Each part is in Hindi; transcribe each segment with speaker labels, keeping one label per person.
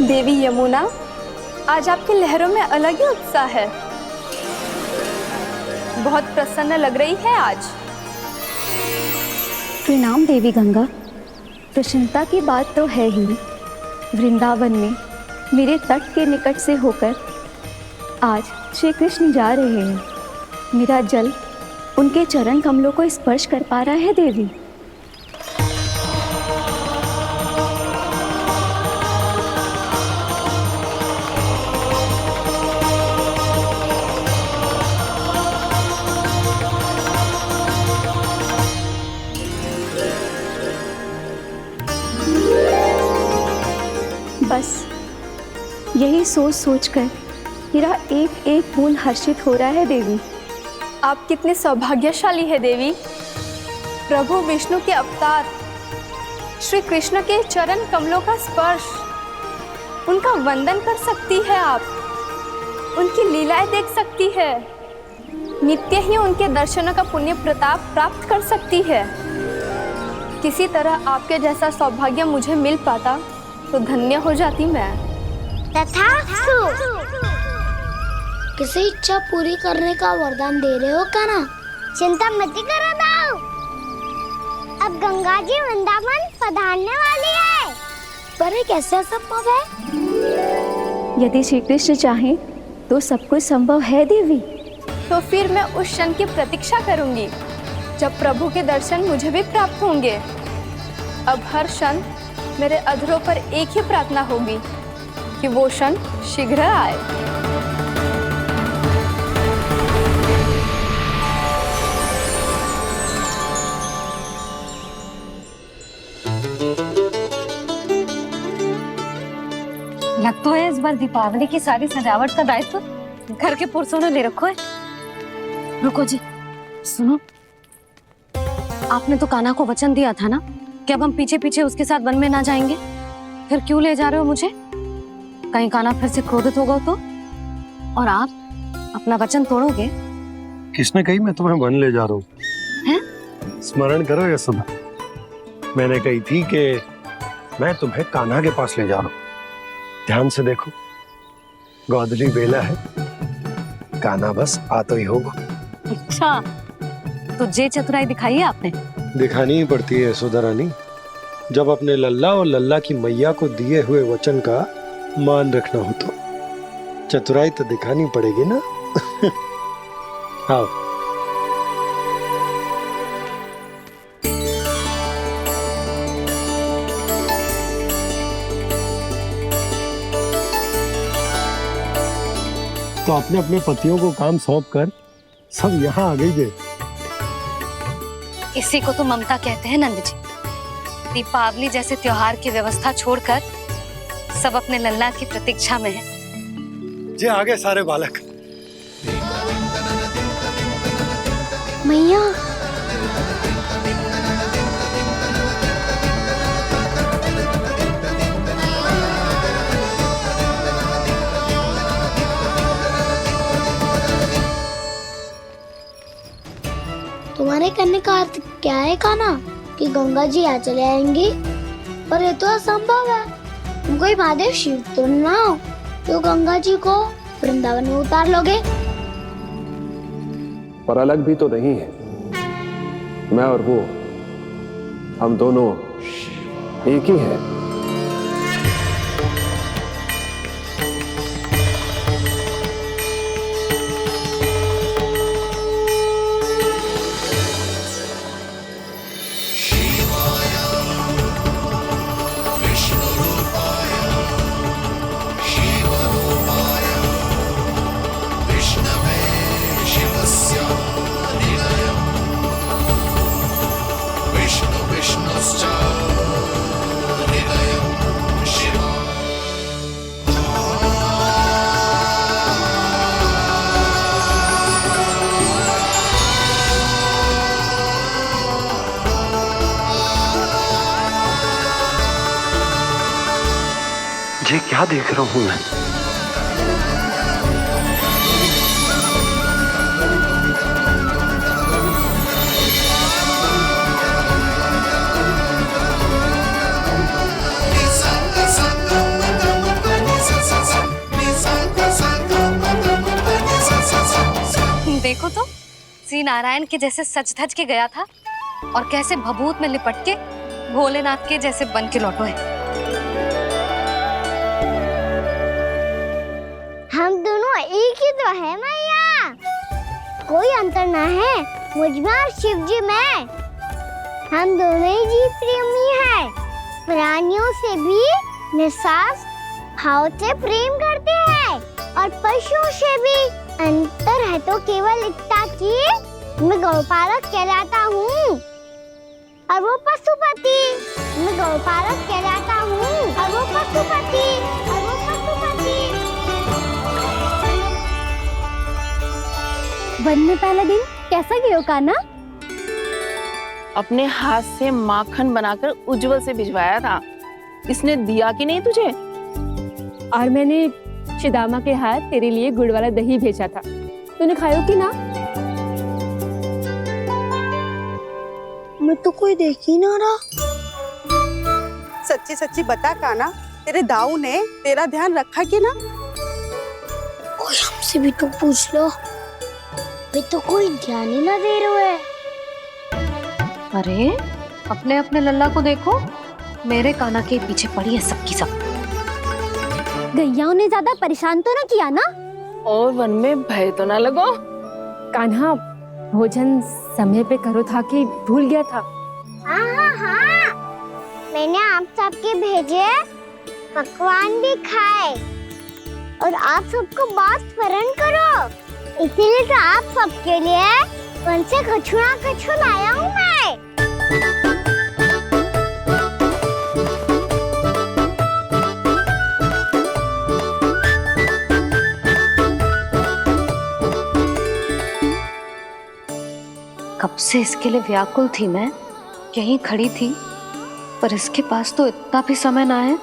Speaker 1: देवी यमुना, आज आपकी लहरों में अलग ही उत्साह है। बहुत प्रसन्न लग रही है आज।
Speaker 2: प्रणाम देवी गंगा। प्रसन्नता की बात तो है ही। वृंदावन में मेरे तट के निकट से होकर आज श्री कृष्ण जा रहे हैं। मेरा जल उनके चरण कमलों को स्पर्श कर पा रहा है देवी। बस यही सोच सोचकर मेरा एक एक बूंद हर्षित हो रहा है देवी।
Speaker 1: आप कितने सौभाग्यशाली है देवी। प्रभु विष्णु के अवतार श्री कृष्ण के चरण कमलों का स्पर्श, उनका वंदन कर सकती है आप, उनकी लीलाएं देख सकती है, नित्य ही उनके दर्शनों का पुण्य प्रताप प्राप्त कर सकती है। किसी तरह आपके जैसा सौभाग्य मुझे मिल पाता तो धन्य हो जाती मैं।
Speaker 3: तथास्तु। किसी इच्छा पूरी करने का वरदान दे रहे हो क्या ना? चिंता मत करो दाऊ। अब गंगा जी वृंदावन पधारने वाली है। पर ये कैसे संभव है?
Speaker 2: यदि श्री कृष्ण चाहें तो सब कुछ संभव है देवी।
Speaker 1: तो फिर मैं उस क्षण की प्रतीक्षा करूंगी जब प्रभु के दर्शन मुझे भी प्राप्त होंगे। अब हर क्षण मेरे अधरों पर एक ही प्रार्थना होगी कि वो क्षण शीघ्र आए।
Speaker 4: लग तो है इस बार दीपावली की सारी सजावट का दायित्व घर के पुरुषों ने ले रखो है। रुको जी, सुनो, आपने तो कान्हा को वचन दिया था ना कि अब हम पीछे पीछे उसके साथ वन में ना जाएंगे। फिर क्यों ले जा रहे हो मुझे? कहीं कान्हा फिर से क्रोधित होगा तो? और आप अपना वचन तोड़ोगे?
Speaker 5: किसने कही मैं तुम्हें वन ले जा रहा हूँ? स्मरण करो यशोदा, मैंने कही थी कि मैं तुम्हें कान्हा के पास ले जा रहा हूँ। ध्यान से देखो, गोदली बेला है, कान्हा बस आ तो ही होगा।
Speaker 4: अच्छा, तो जे चतुराई दिखाई है आपने?
Speaker 5: दिखानी ही पड़ती है यशोदा रानी, जब अपने लल्ला और लल्ला की मैया को दिए हुए वचन का मान रखना हो तो चतुराई तो दिखानी पड़ेगी ना। आओ। तो अपने अपने पतियों को काम सौंप कर सब यहाँ आ गई है।
Speaker 4: इसी को तो ममता कहते हैं नंद जी। दीपावली जैसे त्योहार की व्यवस्था छोड़कर सब अपने लल्ला की प्रतीक्षा में हैं।
Speaker 5: जे आगे सारे बालक।
Speaker 3: मैया, तुम्हारे कहने का अर्थ क्या है कान्हा? कि गंगा जी यहाँ चले आएंगी? पर ये तो असंभव है। तुम कोई महादेव शिव तो ना हो तो गंगा जी को वृंदावन में उतार लोगे?
Speaker 6: पर अलग भी तो नहीं है। मैं और वो, हम दोनों एक ही हैं।
Speaker 5: ये क्या देख रहा हूँ मैं?
Speaker 4: देखो तो श्री नारायण के जैसे सज धज के गया था और कैसे भभूत में लिपट के भोलेनाथ के जैसे बन के लौटो है।
Speaker 3: हम दोनों एक ही तो है मैया, कोई अंतर ना है मुझ में और शिव जी में। हम दोनों ही जीव प्रेमी है, प्राणियों से भी निस्वार्थ भाव से प्रेम करते हैं और पशुओं से भी। अंतर है तो केवल इतना कि मैं गौपालक कहलाता हूँ और वो पशुपति। मैं गौपालक कहलाता हूँ और वो पशुपति।
Speaker 2: वन में पहला दिन कैसा गया कान्हा?
Speaker 7: अपने हाथ से माखन बनाकर उज्जवल से भिजवाया था। इसने दिया कि नहीं तुझे?
Speaker 2: और मैंने शिदामा के हाथ तेरे लिए गुड़ वाला दही भेजा था, तूने खाया कि ना?
Speaker 3: मैं तो कोई देख ही ना रहा।
Speaker 8: सच्ची सच्ची बता कान्हा, तेरे दाऊ ने तेरा ध्यान रखा कि ना?
Speaker 3: कोई हमसे भी तो पूछ लो, मैं तो कोई ध्यान ही ना दे रहा है।
Speaker 4: अरे अपने अपने लल्ला को देखो, मेरे कान्हा के पीछे पड़ी है सबकी सब।
Speaker 2: गैयाओं ने ज्यादा परेशान तो ना किया ना?
Speaker 7: और वन में भय तो ना लगो?
Speaker 2: कान्हा भोजन समय पे करो था कि भूल गया था?
Speaker 3: हाँ, मैंने आप सबके भेजे पकवान भी खाए और आप सबको बात स्मरण करो, इसीलिए तो आप सबके लिए वन से कछुआ लाया हूँ मैं।
Speaker 4: कब से इसके लिए व्याकुल थी मैं, यहीं खड़ी थी, पर इसके पास तो इतना भी समय ना है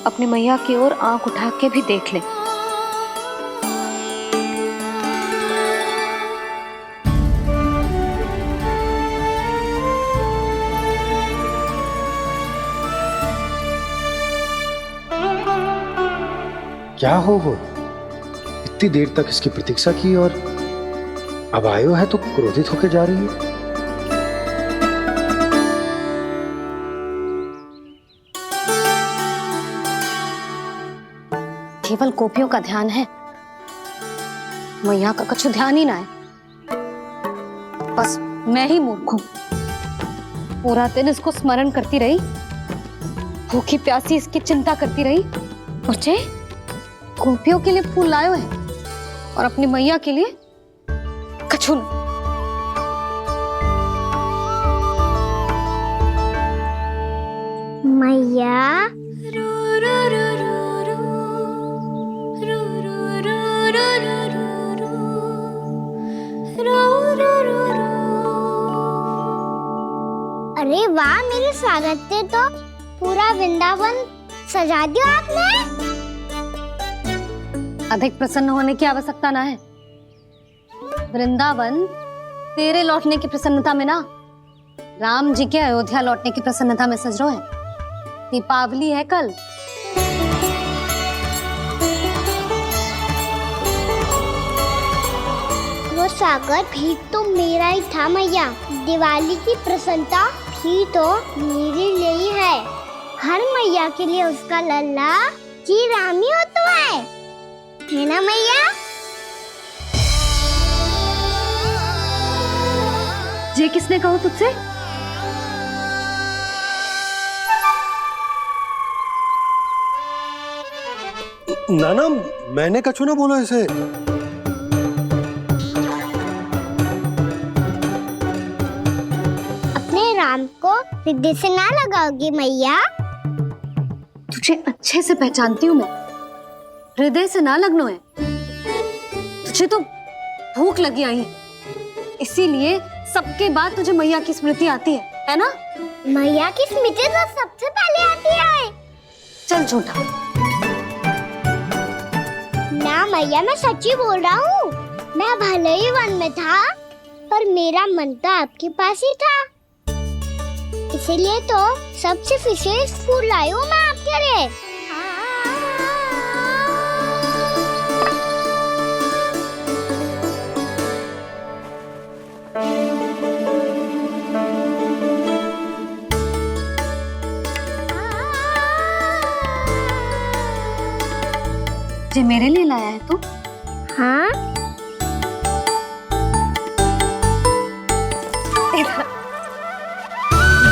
Speaker 4: अपनी मैया की ओर आंख उठा के भी देख ले।
Speaker 5: क्या हो इतनी देर तक इसकी प्रतीक्षा की और अब आयो है तो क्रोधित होकर जा रही है।
Speaker 4: केवल गोपियों का ध्यान है, मैया का कुछ ध्यान ही ना है। बस मैं ही मूर्ख हूं, पूरा दिन इसको स्मरण करती रही, भूखी प्यासी इसकी चिंता करती रही, और जे गोपियों के लिए फूल लायो है और अपनी मैया के लिए कछु न।
Speaker 3: मैया अरे वाह, मेरे स्वागत से तो पूरा वृंदावन सजा दिया आपने।
Speaker 4: अधिक प्रसन्न होने की आवश्यकता ना है। वृंदावन तेरे लौटने की प्रसन्नता में ना, राम जी के अयोध्या लौटने की प्रसन्नता में सज रहा है। दीपावली है कल।
Speaker 3: वो स्वागत भी तो मेरा ही था मैया। दिवाली की प्रसन्नता भी तो मेरे लिए ही है। हर मैया के लिए उसका लल्ला जी राम ही होता है ना मैया?
Speaker 4: ये किसने कहा तुझसे?
Speaker 5: नाना, मैंने कछु ना बोला इसे।
Speaker 3: अपने राम को हृदय से ना लगाओगी मैया?
Speaker 4: तुझे अच्छे से पहचानती हूँ मैं, हृदय से ना लगनो है। तुझे तो भूख लगी आई है, इसीलिए सबके बाद तुझे मैया की स्मृति आती है ना?
Speaker 3: मैया की स्मृति तो सबसे पहले आती है।
Speaker 4: चल झूठा।
Speaker 3: ना मैया, मैं सच्ची बोल रहा हूँ। मैं भले ही वन में था, पर मेरा मन तो आपके पास ही था। इसीलिए तो सबसे विशेष फूल लाई हूँ मैं आपके लिए।
Speaker 4: जे मेरे लिए लाया है तू?
Speaker 3: हाँ,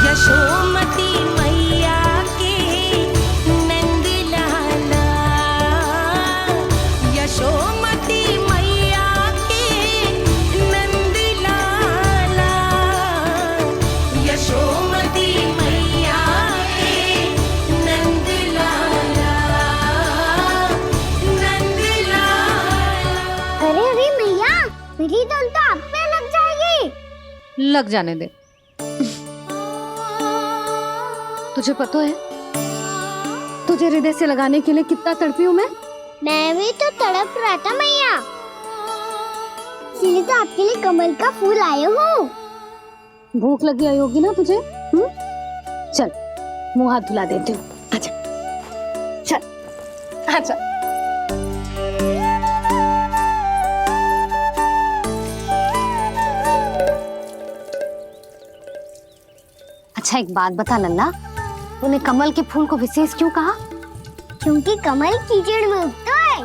Speaker 9: यशोमती मैया के नंद लाला, यशोमती मैया के नंद लाला, यशोमती मैया के नंद लाला, नंद लाला।
Speaker 3: अरे अरे मैया, मेरी धुन तो आप पे लग जाएगी।
Speaker 4: लग जाने दे। तुझे पता है तुझे हृदय से लगाने के लिए कितना तड़पी हूँ
Speaker 3: मैं भी तो तड़प रहा था मैया, इसलिए तो आपके लिए कमल का फूल आए हूँ।
Speaker 4: भूख लगी आई होगी ना तुझे? चल मुंह हाथ धुला देती हूँ। आजा चल आजा। अच्छा एक बात बता लल्ला, तूने कमल के फूल को विशेष क्यों कहा?
Speaker 3: क्योंकि कमल कीचड़ में उगता है,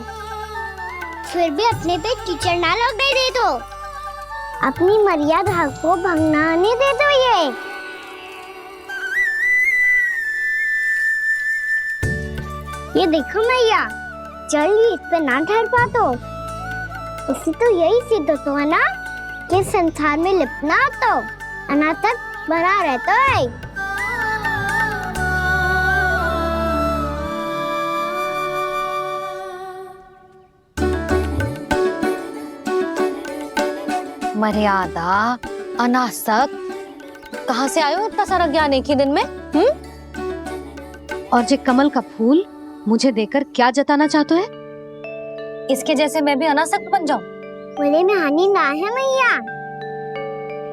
Speaker 3: फिर भी अपने पे कीचड़ ना लगने दे दो, अपनी मर्यादा को भंगना नहीं दे दो। ये देखो मैया, जल ही इस पे ना ठहर पा तो उससे तो यही सिद्ध होता है ना कि संसार में लिपना तो अनाथ तक बना रहता है।
Speaker 4: मर्यादा, अनासक, कहाँ से आयो इतना सारा ज्ञान एक ही दिन में? और जे कमल का फूल मुझे देकर क्या जताना चाहते है? इसके जैसे मैं भी अनासक्त बन जाऊं?
Speaker 3: बोले में हानि ना है मैया,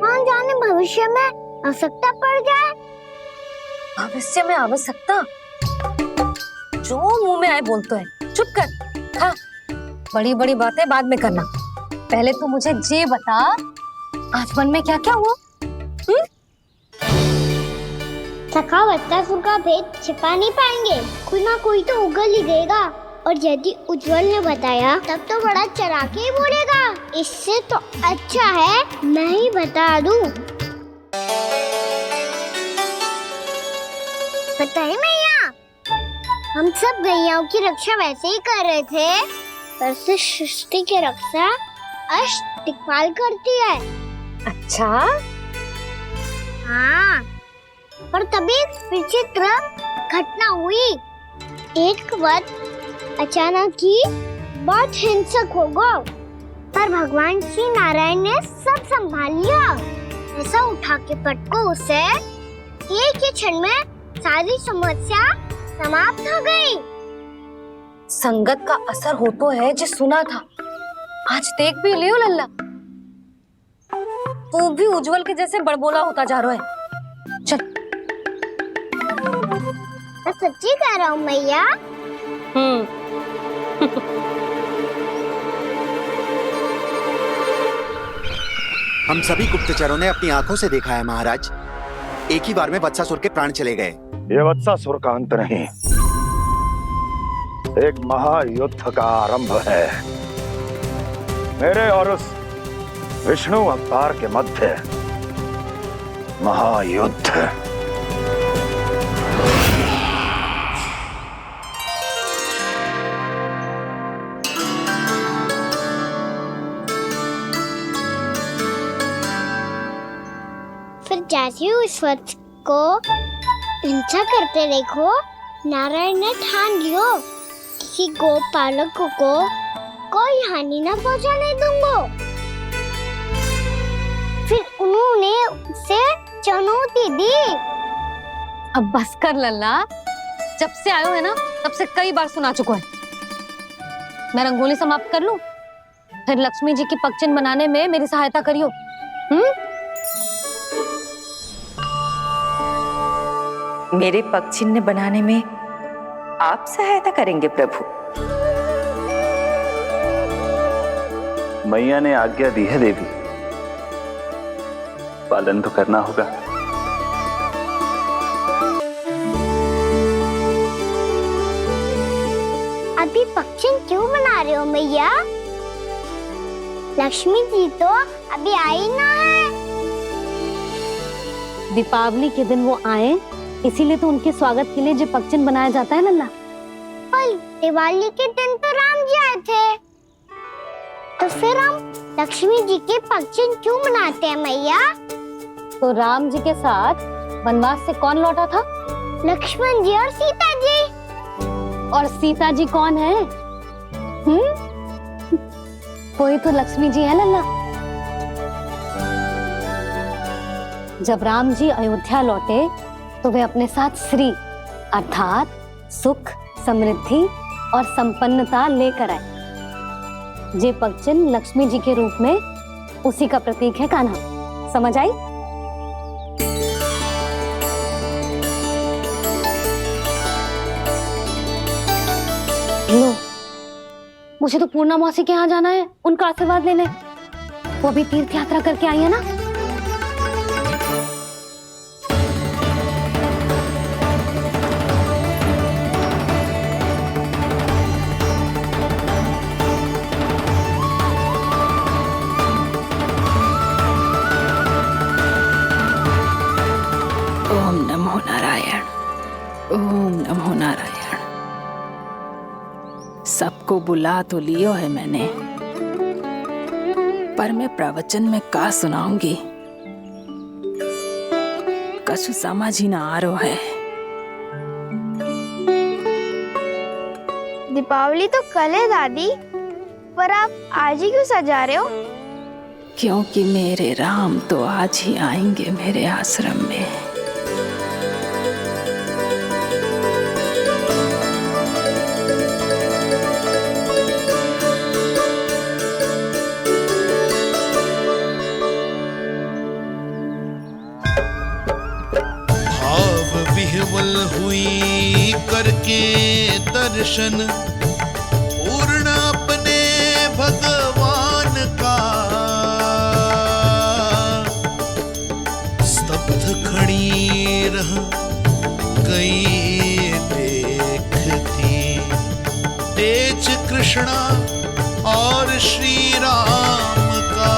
Speaker 3: कौन जाने भविष्य में आवश्यकता पड़ जाए।
Speaker 4: भविष्य में आवश्यकता? जो मुंह में आए बोलते है, चुप कर। हाँ, बड़ी बड़ी बातें बाद में करना, पहले तो मुझे ये बता आज मन में क्या क्या हुआ?
Speaker 3: सखावत्तासुर का भेद छिपा नहीं पाएंगे, कोई ना कोई तो उगल ही देगा, और यदि उज्जवल ने बताया तब तो बड़ा चढ़ा के ही बोलेगा। इससे तो अच्छा है मैं ही बता दूं। पता है मैया, हम सब गैयाओं की रक्षा वैसे ही कर रहे थे, पर से सृष्टि की रक्षा अष्ट दिक्पाल करती है।
Speaker 4: अच्छा
Speaker 3: हाँ, पर तभी विचित्र घटना हुई। एक वक्त अचानक ही बहुत हिंसक हो गया, पर भगवान श्री नारायण ने सब संभाल लिया। ऐसा उठा के पटको उसे, एक ही क्षण में सारी समस्या समाप्त हो गई।
Speaker 4: संगत का असर हो तो है जो सुना था, आज देख भी लियो लल्ला, तू भी उज्जवल के जैसे बड़बोला होता जा रहा है। चल
Speaker 3: मैं सच्ची कह रहा हूँ मैया।
Speaker 10: हम सभी गुप्तचरों ने अपनी आंखों से देखा है महाराज, एक ही बार में वत्सासुर के प्राण चले गए।
Speaker 5: ये वत्सासुर का अंत नहीं, एक महायुद्ध का आरंभ है। मेरे और उस विष्णु अवतार के मध्य महायुद्ध।
Speaker 3: फिर जैसे ही उस वत्स को हिंसा करते देखो, नारायण ने ठान लियो किसी गोपालक को कोई हानि न पहुंचाने दूंगा। फिर उन्होंने उसे चुनौती दी।
Speaker 4: अब बस कर लल्ला, जब से आयो है ना तब से कई बार सुना चुका है। मैं रंगोली समाप्त कर लूं, फिर लक्ष्मी जी की पगचिन बनाने में मेरी सहायता करियो।
Speaker 11: मेरे पग चिन्ह बनाने में आप सहायता करेंगे प्रभु?
Speaker 12: मैया ने आज्ञा दी है देवी, पालन तो करना होगा।
Speaker 3: अभी अभी पक्षी क्यों बना रहे हो मैया? लक्ष्मी जी तो अभी आई ना है।
Speaker 4: दीपावली के दिन वो आए, इसीलिए तो उनके स्वागत के लिए जो पक्षन बनाया जाता है लल्ला।
Speaker 3: पर दिवाली के दिन तो राम जी आए थे, तो फिर हम लक्ष्मी जी के पक्षन क्यों बनाते हैं मैया?
Speaker 4: तो राम जी के साथ वनवास से कौन लौटा था?
Speaker 3: लक्ष्मण जी और सीता जी।
Speaker 4: और सीता जी कौन है? वही तो लक्ष्मी जी है लल्ला। जब राम जी अयोध्या लौटे तो वे अपने साथ श्री अर्थात सुख, समृद्धि और संपन्नता लेकर आए। जे पक्षन लक्ष्मी जी के रूप में उसी का प्रतीक है कान्हा। समझ आई? लो, मुझे तो पूर्णा मौसी के यहाँ जाना है, उनका आशीर्वाद लेने। वो भी तीर्थ यात्रा करके आई है ना।
Speaker 7: ओम नमो नारायण, ओम नमो नारायण। सबको बुला तो लियो है मैंने, पर मैं प्रवचन में का सुनाऊंगी, कछु समझ ही ना आ रहा है।
Speaker 3: दीपावली तो कल है दादी, पर आप आज ही क्यों सजा रहे हो?
Speaker 7: क्योंकि मेरे राम तो आज ही आएंगे मेरे आश्रम में।
Speaker 13: विह्वल हुई करके दर्शन, पूर्ण अपने भगवान का, स्तब्ध खड़ी रह गई देखती तेज कृष्णा और श्री राम का।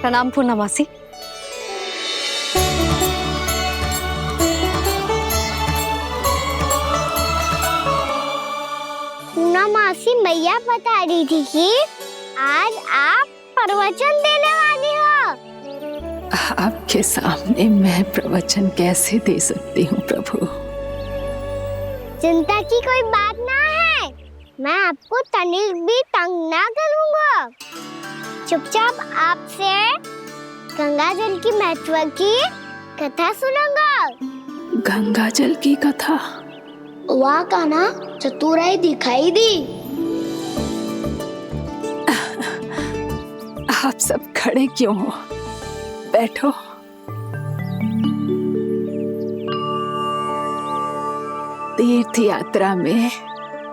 Speaker 4: प्रणाम पूर्णा मौसी।
Speaker 3: पूर्णा मौसी मैया बता रही थी कि आज आप प्रवचन देने वाली हो।
Speaker 7: आपके सामने मैं प्रवचन कैसे दे सकती हूँ प्रभु?
Speaker 3: चिंता की कोई बात ना है, मैं आपको तनिक भी तंग ना करूँगा। चुपचाप आपसे गंगा जल की महत्व की कथा सुनूंगा।
Speaker 7: गंगा जल की कथा?
Speaker 3: वाह कान्हा, चतुराई दिखाई दी।
Speaker 7: आप सब खड़े क्यों हो? बैठो। तीर्थ यात्रा में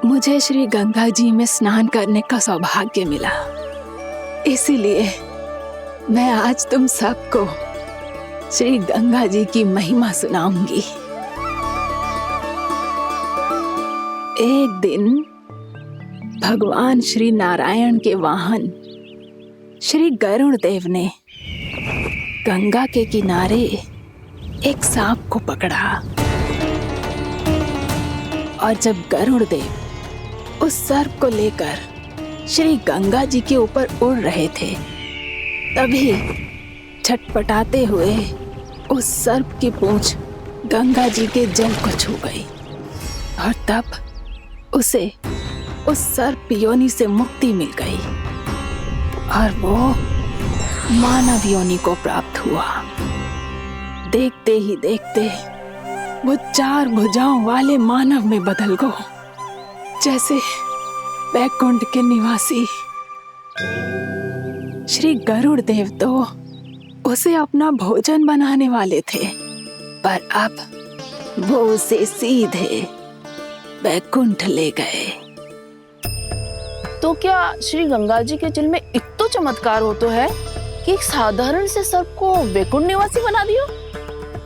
Speaker 7: मुझे श्री गंगा जी में स्नान करने का सौभाग्य मिला, इसीलिए मैं आज तुम सबको श्री गंगा जी की महिमा सुनाऊंगी। एक दिन भगवान श्री नारायण के वाहन श्री गरुड़ देव ने गंगा के किनारे एक सांप को पकड़ा, और जब गरुड़ देव उस सर्प को लेकर श्री गंगा जी के ऊपर उड़ रहे थे, तभी छटपटाते हुए उस सर्प की पूंछ गंगा जी के जल को छू गई और तब उसे उस सर्प योनि से मुक्ति मिल गई और वो मानव योनि को प्राप्त हुआ। देखते ही देखते वो 4 भुजाओं वाले मानव में बदल गो, जैसे बैकुंठ के निवासी श्री गरुड़ देव तो उसे अपना भोजन बनाने वाले थे, पर अब वो उसे सीधे बैकुंठ ले गए।
Speaker 14: तो क्या श्री गंगा जी के जल में इतना चमत्कार हो तो है कि एक साधारण से सर्प को वैकुंठ निवासी बना दियो?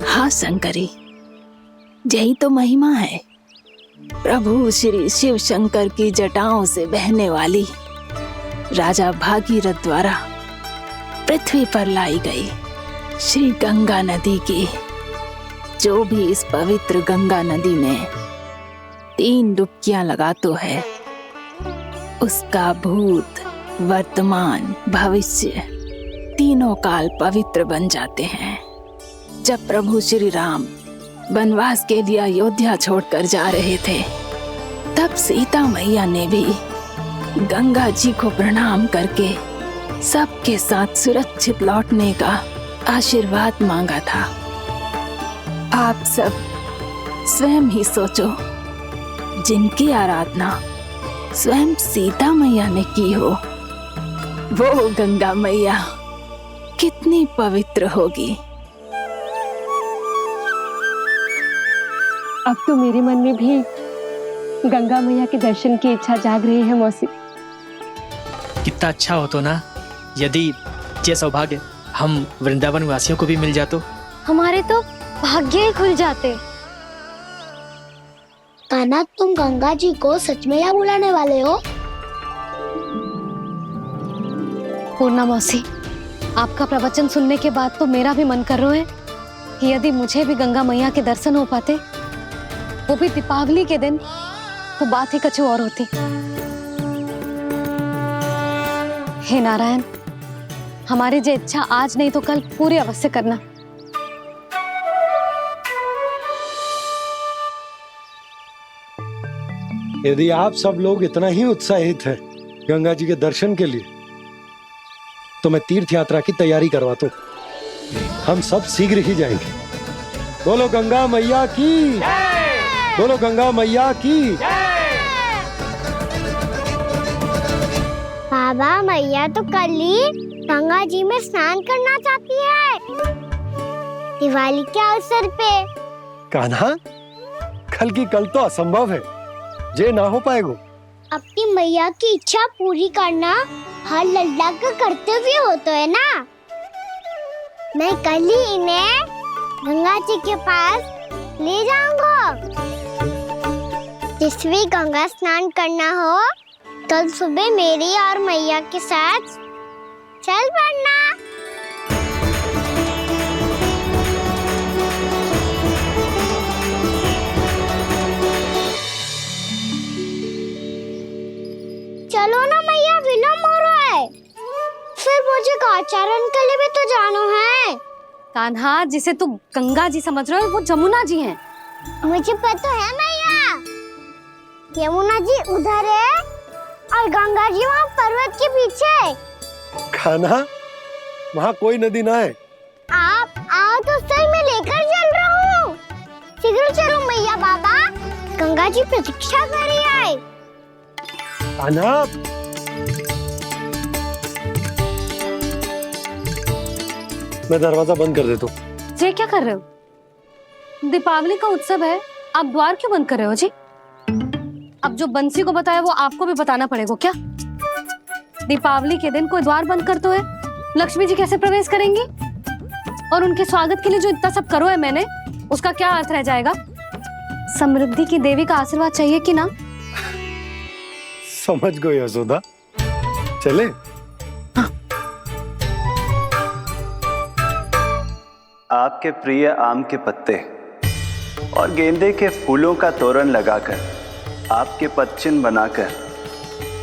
Speaker 7: हाँ शंकरी, यही तो महिमा है। प्रभु श्री शिव शंकर की जटाओं से बहने वाली राजा भागीरथ द्वारा पृथ्वी पर लाई गई श्री गंगा नदी की, जो भी इस पवित्र गंगा नदी में 3 डुबकियां लगातो है, उसका भूत, वर्तमान, भविष्य तीनों काल पवित्र बन जाते हैं। जब प्रभु श्री राम वनवास के लिए अयोध्या छोड़कर जा रहे थे, तब सीता मैया ने भी गंगा जी को प्रणाम करके सबके साथ सुरक्षित लौटने का आशीर्वाद मांगा था। आप सब स्वयं ही सोचो, जिनकी आराधना स्वयं सीता मैया ने की हो, वो गंगा मैया कितनी पवित्र होगी।
Speaker 4: अब तो मेरे मन में भी गंगा मैया के दर्शन की इच्छा जाग रही है मौसी।
Speaker 15: कितना अच्छा हो तो ना यदि ये सौभाग्य हम वृंदावन वासियों को भी मिल जातो।
Speaker 3: हमारे तो भाग्य ही खुल जाते। कान्हा, तुम गंगा जी को सच में यहाँ बुलाने वाले हो?
Speaker 4: पूर्णा मौसी, आपका प्रवचन सुनने के बाद तो मेरा भी मन कर रहा है कि यदि मुझे भी गंगा मैया के दर्शन हो पाते, वो भी दीपावली के दिन, तो बात ही कुछ और होती। हे नारायण, हमारी जो इच्छा आज नहीं तो कल पूरी अवश्य करना।
Speaker 5: यदि आप सब लोग इतना ही उत्साहित हैं गंगा जी के दर्शन के लिए, तो मैं तीर्थ यात्रा की तैयारी करवाता हूँ। हम सब शीघ्र ही जाएंगे। बोलो गंगा मैया की, बोलो गंगा मैया की।
Speaker 3: बाबा, मैया तो कल ही गंगा जी में स्नान करना चाहती है, दिवाली के अवसर पे।
Speaker 5: कान्हा, कल की कल तो असंभव है, जे ना हो पाएगा।
Speaker 3: अपनी मैया की इच्छा पूरी करना हर लल्ला का कर्तव्य होता है ना। मैं कल ही इन्हें गंगा जी के पास ले जाऊंगा। जिस भी गंगा स्नान करना हो, कल सुबह मेरी और मैया के साथ चल पड़ना। चलो ना मैया, विलम्ब हो रहा है। फिर मुझे गौचारण के लिए भी तो जाना है।
Speaker 4: कान्हा, जिसे तू गंगा जी समझ रहे हो, वो जमुना जी हैं।
Speaker 3: मुझे पता है मैया, यमुना जी उधर है और गंगा जी वहाँ पर्वत के पीछे।
Speaker 5: कान्हा, वहाँ कोई नदी ना है।
Speaker 3: आप आओ तो सही, मैं लेकर चल रहा हूँ। शीघ्र चलो मैया। बाबा, गंगा जी प्रतीक्षा कर रही है।
Speaker 5: कान्हा, मैं दरवाजा बंद कर देता हूँ।
Speaker 4: ये क्या कर रहे हो? दीपावली का उत्सव है, आप द्वार क्यों बंद कर रहे हो जी? अब जो बंसी को बताया वो आपको भी बताना पड़ेगा क्या? दीपावली के दिन कोई द्वार बंद कर तो है, लक्ष्मी जी कैसे प्रवेश करेंगी? और उनके स्वागत के लिए जो इतना सब करो है मैंने, उसका क्या अर्थ रह जाएगा? समृद्धि की देवी का आशीर्वाद चाहिए कि ना?
Speaker 5: समझ गई यशोदा, चले।
Speaker 12: आपके प्रिय आम के पत्ते और गेंदे के फूलों का तोरण लगाकर, आपके पदचिन्ह बनाकर,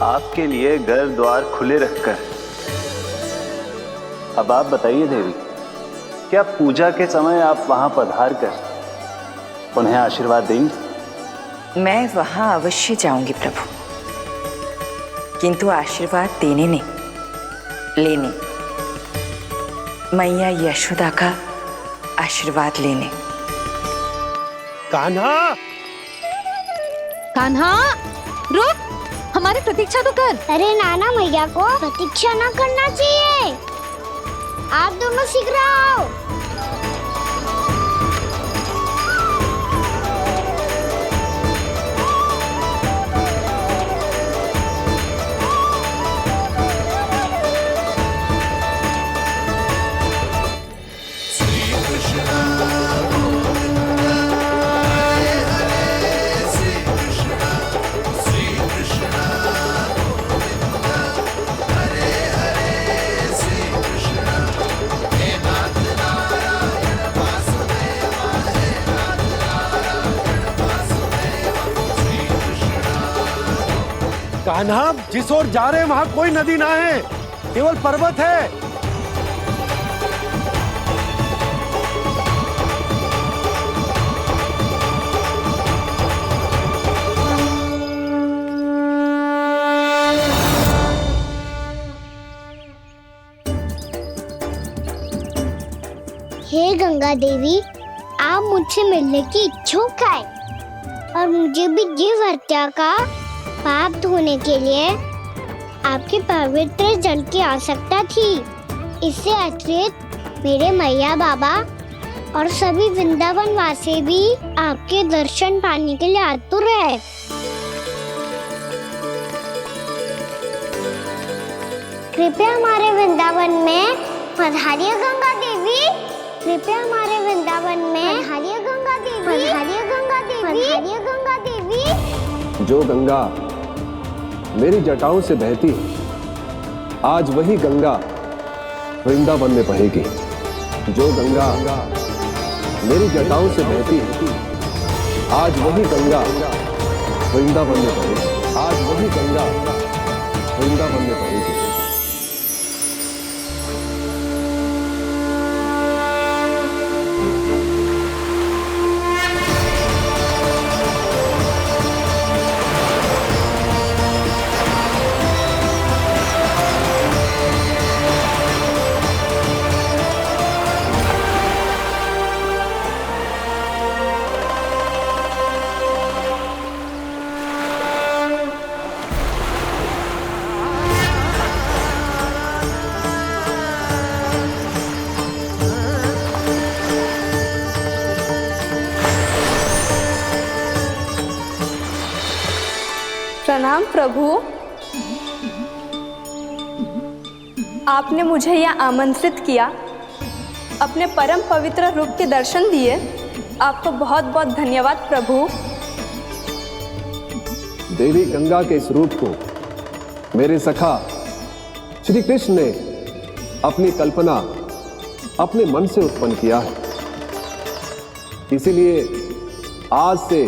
Speaker 12: आपके लिए घर द्वार खुले रखकर, अब आप बताइए देवी, क्या पूजा के समय आप वहां पधार कर उन्हें आशीर्वाद देंगे?
Speaker 11: मैं वहां अवश्य जाऊंगी प्रभु, किंतु आशीर्वाद देने नहीं, लेने। मैया यशोदा का आशीर्वाद लेने।
Speaker 5: कान्हा,
Speaker 4: कान्हा रुक, हमारी प्रतीक्षा तो कर।
Speaker 3: अरे नाना, मैया को प्रतीक्षा ना करना चाहिए। आप दोनों शीघ्र आओ।
Speaker 5: कान्हा, जिस ओर जा रहे हैं वहां कोई नदी ना है, केवल पर्वत है।
Speaker 3: हे गंगा देवी, आप मुझसे मिलने की इच्छुक है और मुझे भी जीव हत्या का पाप धोने के लिए आपके पवित्र जल की आवश्यकता थी। इससे अतिरिक्त मेरे मैया बाबा और सभी वृंदावन वासी भी आपके दर्शन पाने के लिए आतुर है। कृपया हमारे वृंदावन में पधारिए गंगा देवी। कृपया हमारे वृंदावन में पधारिए गंगा देवी। पधारिए गंगा देवी। पधारिए गंगा देवी।
Speaker 6: जो गंगा मेरी जटाओं से बहती है, आज वही गंगा वृंदावन में बहेगी। जो गंगा मेरी जटाओं से बहती है, आज वही गंगा वृंदावन में बहेगी। आज वही गंगा वृंदावन में बहेगी।
Speaker 1: प्रणाम प्रभु। आपने मुझे यहाँ आमंत्रित किया, अपने परम पवित्र रूप के दर्शन दिए। आपको बहुत बहुत धन्यवाद प्रभु।
Speaker 6: देवी गंगा के इस रूप को मेरे सखा श्री कृष्ण ने अपनी कल्पना अपने मन से उत्पन्न किया है। इसीलिए आज से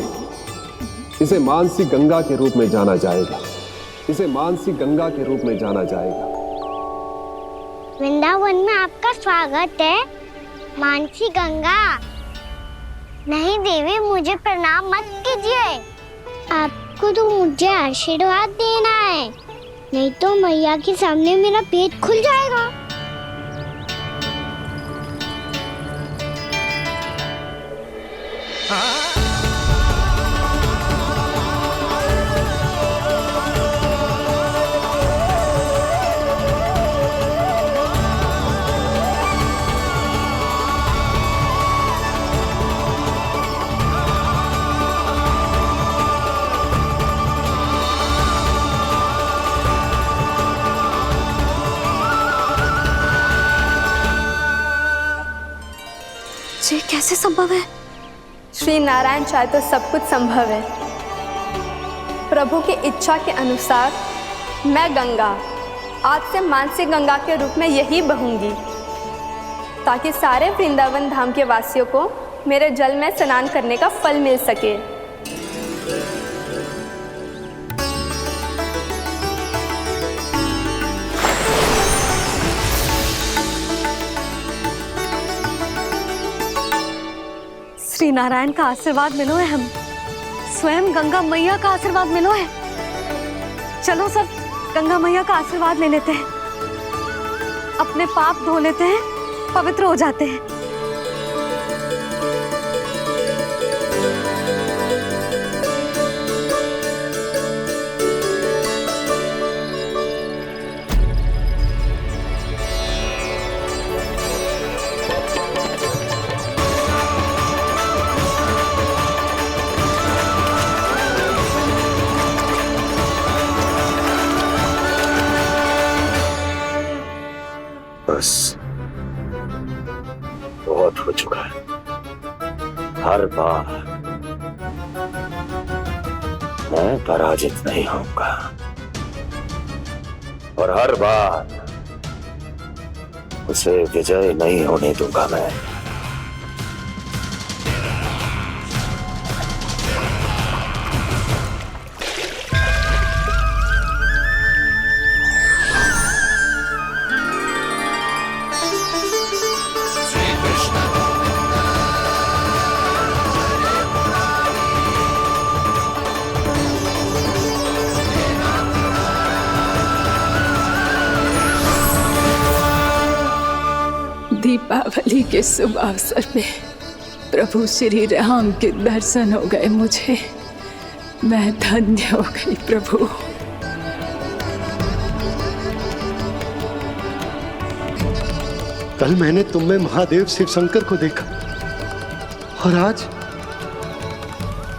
Speaker 6: इसे मानसी गंगा के रूप में जाना जाएगा। इसे मानसी गंगा के रूप में जाना जाएगा।
Speaker 3: वृंदावन में आपका स्वागत है मानसी गंगा। नहीं देवी, मुझे प्रणाम मत कीजिए। आपको तो मुझे आशीर्वाद देना है, नहीं तो मैया के सामने मेरा पेट खुल जाएगा।
Speaker 2: ये कैसे संभव है?
Speaker 1: श्री नारायण चाहे तो सब कुछ संभव है। प्रभु की इच्छा के अनुसार मैं गंगा आज से मानसी गंगा के रूप में यही बहूंगी, ताकि सारे वृंदावन धाम के वासियों को मेरे जल में स्नान करने का फल मिल सके।
Speaker 4: श्री नारायण का आशीर्वाद मिलो है, हम स्वयं गंगा मैया का आशीर्वाद मिलो है। चलो सब गंगा मैया का आशीर्वाद ले लेते हैं, अपने पाप धो लेते हैं, पवित्र हो जाते हैं।
Speaker 16: बस बहुत हो चुका है। हर बार मैं पराजित नहीं होऊंगा और हर बार उसे विजय नहीं होने दूंगा मैं।
Speaker 7: दीपावली के शुभ अवसर पे प्रभु श्री राम के दर्शन हो गए मुझे। मैं धन्य हो गई प्रभु।
Speaker 5: कल मैंने तुम में महादेव शिव शंकर को देखा और आज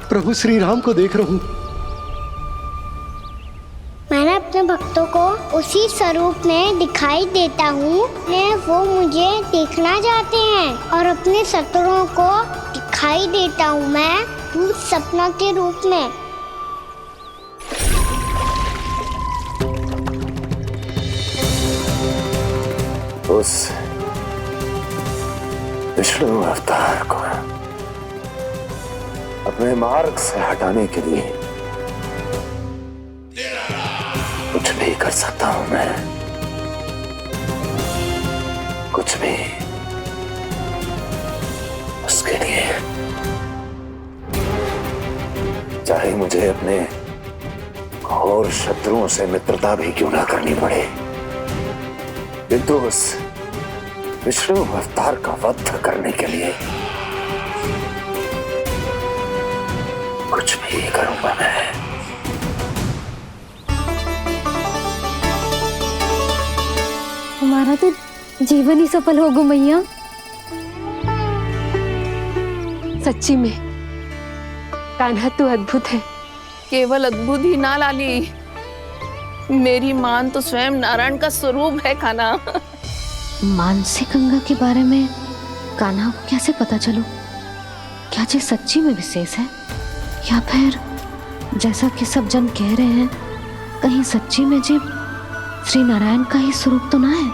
Speaker 5: प्रभु श्री राम को देख रहा हूं।
Speaker 3: मैंने अपने भक्तों को उसी स्वरूप में दिखाई देता हूँ, वो मुझे देखना चाहते हैं और अपने शत्रुओं को दिखाई देता हूँ मैं भूत सपना के रूप में।
Speaker 16: उस विष्णु अवतार को अपने मार्ग से हटाने के लिए कुछ भी कर सकता हूं मैं, कुछ भी। उसके लिए चाहे मुझे अपने घोर शत्रुओं से मित्रता भी क्यों ना करनी पड़े, किंतु उस विष्णु अवतार का वध करने के लिए कुछ भी करूंगा मैं।
Speaker 4: हमारा तो जीवन ही सफल हो गो मैया।
Speaker 7: सच्ची में कान्हा तू अद्भुत है। केवल अद्भुत ही ना लाली, मेरी मान तो स्वयं नारायण का स्वरूप है कान्हा।
Speaker 4: मानसी गंगा के बारे में कान्हा को कैसे पता चलो? क्या ये सच्ची में विशेष है या फिर जैसा कि सब जन कह रहे हैं कहीं सच्ची में जी श्री नारायण का ही स्वरूप तो ना है?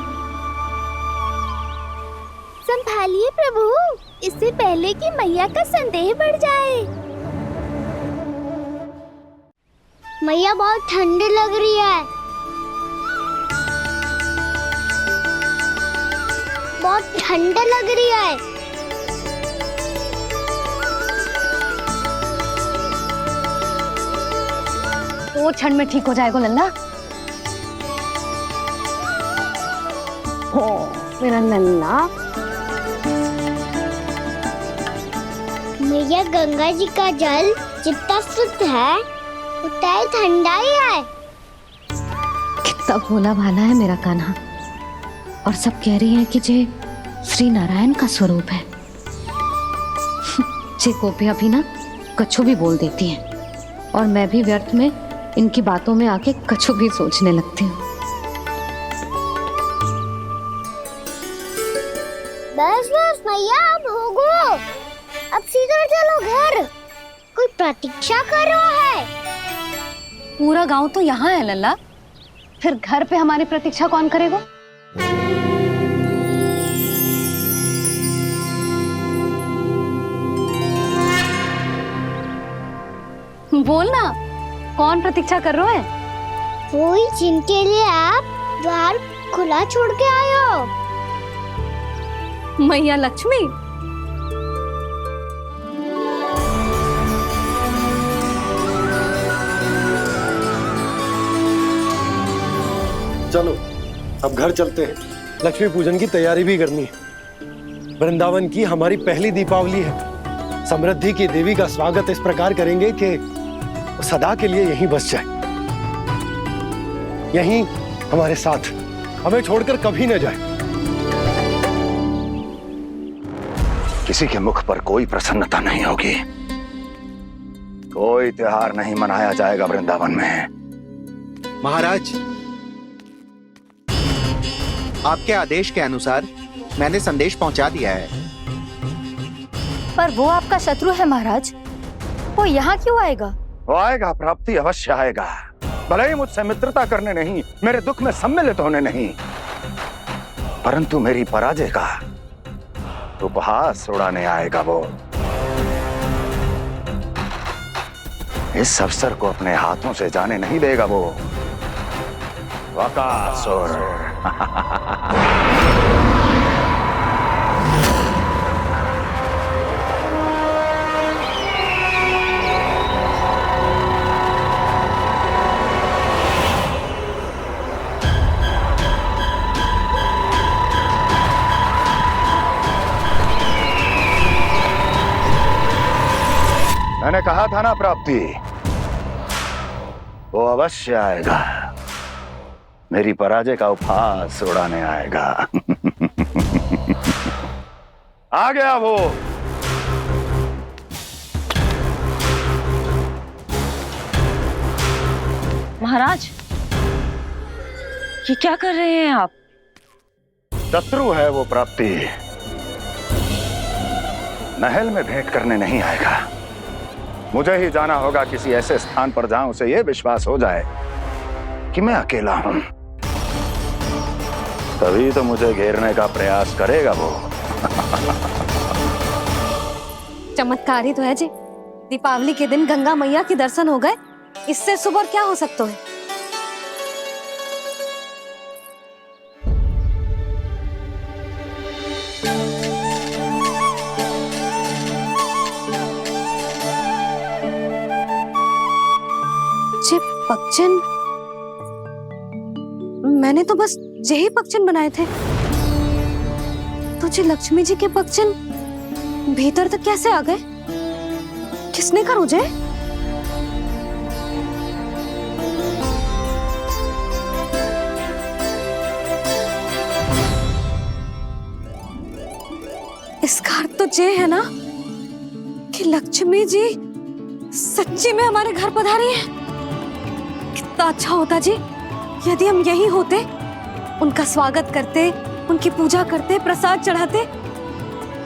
Speaker 3: संभालिए प्रभु, इससे पहले कि मैया का संदेह बढ़ जाए। मैया बहुत ठंडी लग रही है, बहुत ठंडा लग रही है।
Speaker 4: वो क्षण में ठीक हो जाएगा लल्ला। ओ मेरा लल्ला।
Speaker 3: मैया गंगा जी का जल जितना शुद्ध है उतना ही ठंडा ही है।
Speaker 4: कितना भोला भाला है मेरा कान्हा। और सब कह रही हैं कि ये श्री नारायण का स्वरूप है। जे गोपियां भी ना कछु भी बोल देती हैं और मैं भी व्यर्थ में इनकी बातों में आके कछु भी सोचने लगती हूँ।
Speaker 3: बस बस मैया, अब होगो, अब सीधा चलो घर। कोई प्रतीक्षा कर रहा है।
Speaker 4: पूरा गांव तो यहाँ है लल्ला, फिर घर पे हमारी प्रतीक्षा कौन करेगा? बोल ना, कौन प्रतीक्षा कर रहा है?
Speaker 3: वही जिनके लिए आप द्वार खुला छोड़ के आए हो।
Speaker 4: मैया लक्ष्मी।
Speaker 5: चलो अब घर चलते हैं। लक्ष्मी पूजन की तैयारी भी करनी है। वृंदावन की हमारी पहली दीपावली है। समृद्धि की देवी का स्वागत इस प्रकार करेंगे कि वो सदा के लिए यहीं बस जाए, यहीं हमारे साथ, हमें छोड़कर कभी न जाए।
Speaker 16: किसी के मुख पर कोई प्रसन्नता नहीं होगी, कोई त्योहार नहीं मनाया जाएगा वृंदावन में।
Speaker 10: महाराज, आपके आदेश के अनुसार मैंने संदेश पहुंचा दिया है।
Speaker 2: पर वो आपका शत्रु है महाराज, वो यहाँ क्यों आएगा?
Speaker 16: वो आएगा, प्राप्ति अवश्य आएगा। भले ही मुझसे मित्रता करने नहीं, मेरे दुख में सम्मिलित होने नहीं, परंतु मेरी पराजय का उपहास उड़ाने आएगा वो। इस अवसर को अपने हाथों से जाने नहीं देगा वो। वकासुर। मैंने कहा था ना प्राप्ति, वो अवश्य आएगा, मेरी पराजय का उपहास उड़ाने आएगा। आ गया वो।
Speaker 11: महाराज, ये क्या कर रहे हैं आप?
Speaker 16: शत्रु है वो प्राप्ति, महल में भेंट करने नहीं आएगा। मुझे ही जाना होगा किसी ऐसे स्थान पर जहां उसे यह विश्वास हो जाए कि मैं अकेला हूं, तभी तो मुझे घेरने का प्रयास करेगा वो।
Speaker 4: चमत्कार ही तो है जी। दीपावली के दिन गंगा मैया के दर्शन हो गए, इससे शुभ और क्या हो सकता है? पक्षन, मैंने तो बस यही पक्षन बनाए थे। तुझे लक्ष्मी जी के पक्षन भीतर तक कैसे आ गए? किसने कर मुझे? इसका अर्थ तो ये है ना कि लक्ष्मी जी सच्ची में हमारे घर पधारी है। कितना अच्छा होता जी यदि हम यहीं होते, उनका स्वागत करते, उनकी पूजा करते, प्रसाद चढ़ाते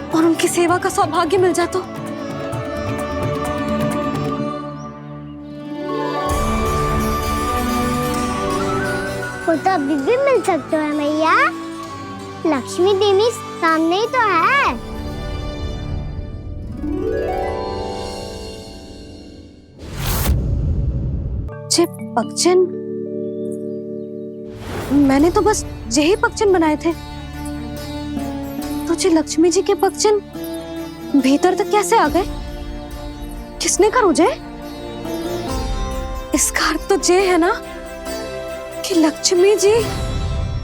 Speaker 4: और उनकी सेवा का सौभाग्य मिल जाता।
Speaker 3: वो तो अभी भी मिल सकते हैं मैया, लक्ष्मी देवी सामने ही तो है।
Speaker 4: पक्षन, मैंने तो बस यही पक्षन बनाए थे। तुझे लक्ष्मी जी के पक्षन भीतर तक कैसे आ गए? किसने कर मुझे? इसका अर्थ तो ये है ना कि लक्ष्मी जी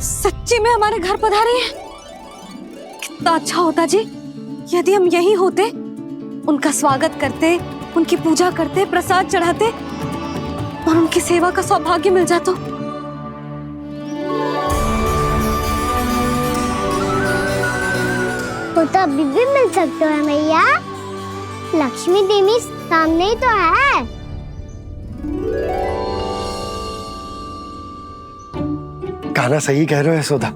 Speaker 4: सच्ची में हमारे घर पधारी है। कितना अच्छा होता जी यदि हम यहीं होते, उनका स्वागत करते, उनकी पूजा करते, प्रसाद चढ़ाते और उनकी सेवा का सौभाग्य मिल जाता।
Speaker 3: वो तो अभी भी मिल सकते हैं मैया, लक्ष्मी देवी सामने ही तो है।
Speaker 5: कहना सही कह रहे हो यशोदा,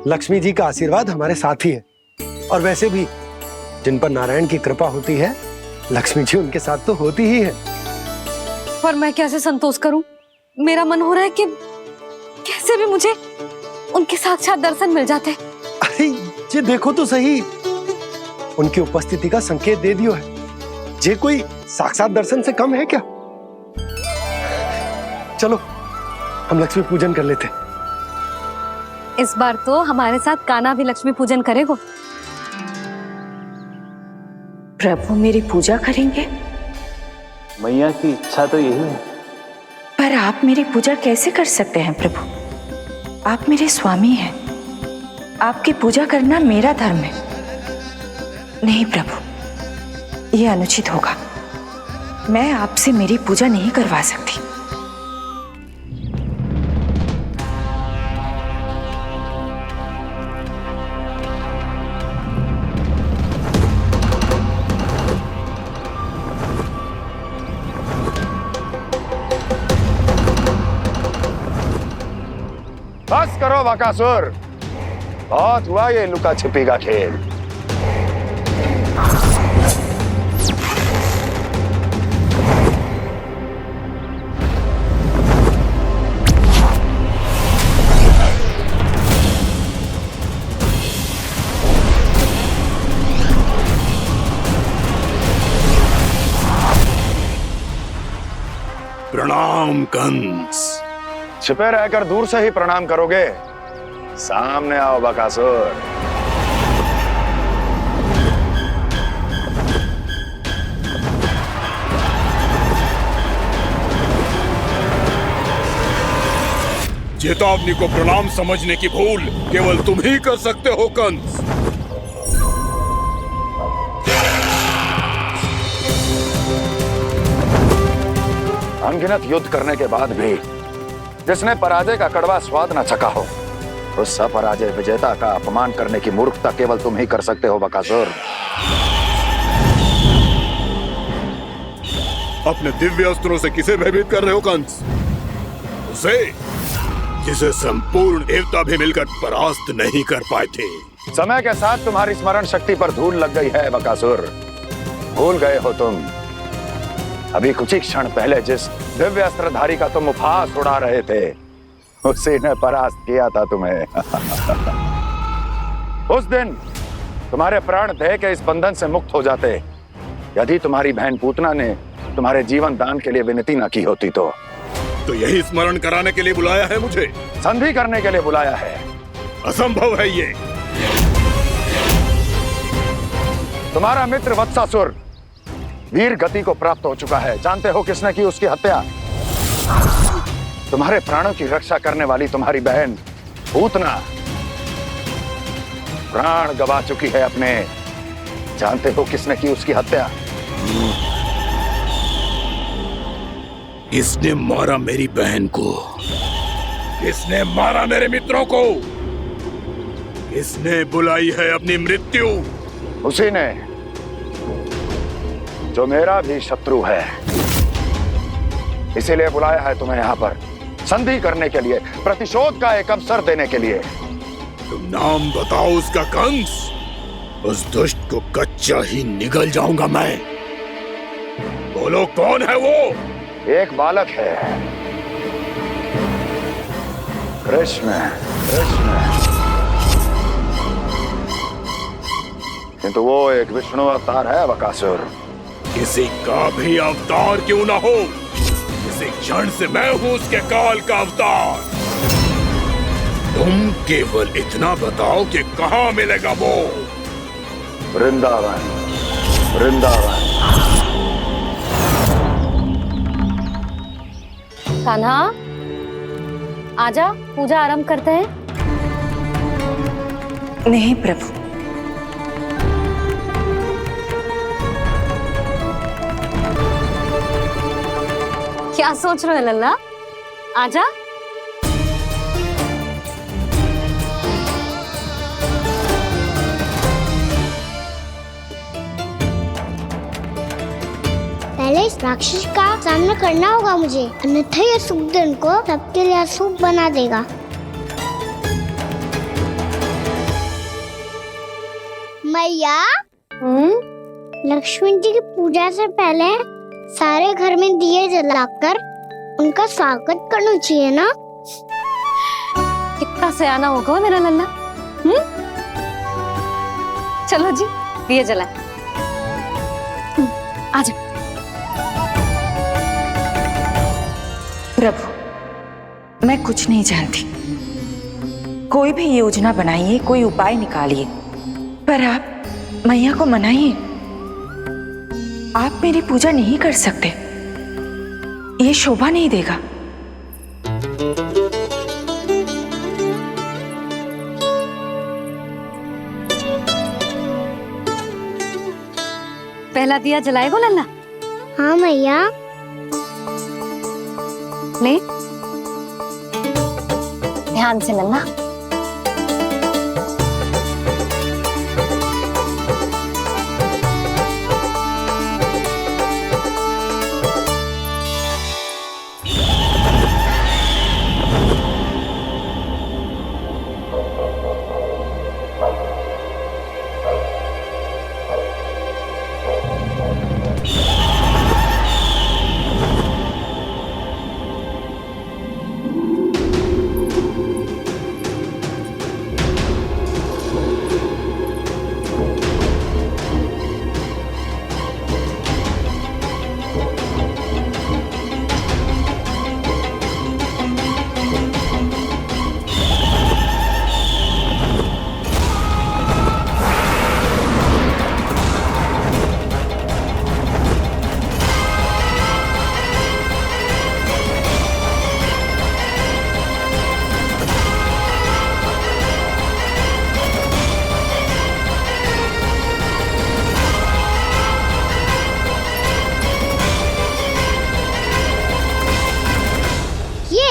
Speaker 5: लक्ष्मी जी का आशीर्वाद हमारे साथ ही है। और वैसे भी जिन पर नारायण की कृपा होती है, लक्ष्मी जी उनके साथ तो होती ही है।
Speaker 4: पर मैं कैसे संतोष करूं? मेरा मन हो रहा है कि कैसे भी मुझे उनके साक्षात दर्शन मिल जाते।
Speaker 5: अरे ये देखो तो सही, उनकी उपस्थिति का संकेत दे दियो है। ये कोई साक्षात दर्शन से कम है क्या? चलो हम लक्ष्मी पूजन कर लेते।
Speaker 4: इस बार तो हमारे साथ कान्हा भी लक्ष्मी पूजन करेगा।
Speaker 11: प्रभु मेरी पूजा करेंगे?
Speaker 12: मैया की इच्छा तो यही है।
Speaker 11: पर आप मेरी पूजा कैसे कर सकते हैं प्रभु? आप मेरे स्वामी हैं, आपकी पूजा करना मेरा धर्म है। नहीं प्रभु, ये अनुचित होगा। मैं आपसे मेरी पूजा नहीं करवा सकती।
Speaker 16: बस करो बकासुर, बहुत हुआ ये लुका छिपी का खेल।
Speaker 17: प्रणाम कंस।
Speaker 16: छिपे रहकर दूर से ही प्रणाम करोगे? सामने आओ बकासुर।
Speaker 17: चेतावनी को प्रणाम समझने की भूल केवल तुम ही कर सकते हो कंस।
Speaker 16: अनगिनत युद्ध करने के बाद भी जिसने पराजय का कड़वा स्वाद न चखा हो, उस अपराजय विजेता का अपमान करने की मूर्खता केवल तुम ही कर सकते हो बकासुर।
Speaker 17: अपने दिव्य अस्त्रों से किसे भयभीत कर रहे हो कंस? उसे जिसे संपूर्ण देवता भी मिलकर परास्त नहीं कर पाए थे।
Speaker 16: समय के साथ तुम्हारी स्मरण शक्ति पर धूल लग गई है बकासुर। भूल गए हो तुम अभी कुछ ही क्षण पहले जिस दिव्य अस्त्रधारी का तुम उपहास उड़ा रहे थे, उसी ने परास्त किया था तुम्हें। उस दिन तुम्हारे प्राण देह के इस बंधन से मुक्त हो जाते यदि तुम्हारी बहन पूतना ने तुम्हारे जीवन दान के लिए विनती न की होती तो।
Speaker 17: यही स्मरण कराने के लिए बुलाया है मुझे?
Speaker 16: संधि करने के लिए बुलाया है।
Speaker 17: असंभव है ये।
Speaker 16: तुम्हारा मित्र वत्सासुर वीर गति को प्राप्त हो चुका है। जानते हो किसने की उसकी हत्या? तुम्हारे प्राणों की रक्षा करने वाली तुम्हारी बहन पूतना प्राण गवा चुकी है अपने। जानते हो किसने की उसकी हत्या?
Speaker 17: इसने मारा मेरी बहन को, इसने मारा मेरे मित्रों को, इसने बुलाई है अपनी मृत्यु।
Speaker 16: उसी ने जो मेरा भी शत्रु है, इसीलिए बुलाया है तुम्हें यहाँ पर संधि करने के लिए, प्रतिशोध का एक अवसर देने के लिए।
Speaker 17: तुम नाम बताओ उसका कंस, उस दुष्ट को कच्चा ही निगल जाऊंगा मैं। बोलो कौन है वो?
Speaker 16: एक बालक है, कृष्ण। कृष्ण, किंतु वो एक विष्णु अवतार है बकासुर।
Speaker 17: किसी का भी अवतार क्यों ना हो, इसी क्षण से मैं हूं उसके काल का अवतार। तुम केवल इतना बताओ कि कहां मिलेगा वो?
Speaker 16: वृंदावन। वृंदावन।
Speaker 4: कान्हा, आजा, पूजा आरंभ करते हैं।
Speaker 11: नहीं प्रभु,
Speaker 4: क्या सोच रहे हो लल्ला? आजा।
Speaker 3: पहले इस राक्षस का सामना करना होगा मुझे, अन्यथा ये शुभ दिन को सबके लिए अशुभ बना देगा। मैया, लक्ष्मण जी की पूजा से पहले सारे घर में दिए जलाकर उनका स्वागत करना चाहिए ना?
Speaker 4: कितना सयाना होगा मेरा लल्ला। चलो जी, दिए जलाए। आजा।
Speaker 11: प्रभु, मैं कुछ नहीं जानती। कोई भी योजना बनाइए, कोई उपाय निकालिए, पर आप मैया को मनाइए। आप मेरी पूजा नहीं कर सकते, ये शोभा नहीं देगा।
Speaker 4: पहला दिया जलाएगो लल्ला?
Speaker 3: हाँ मैया।
Speaker 4: ले, ध्यान से लल्ला।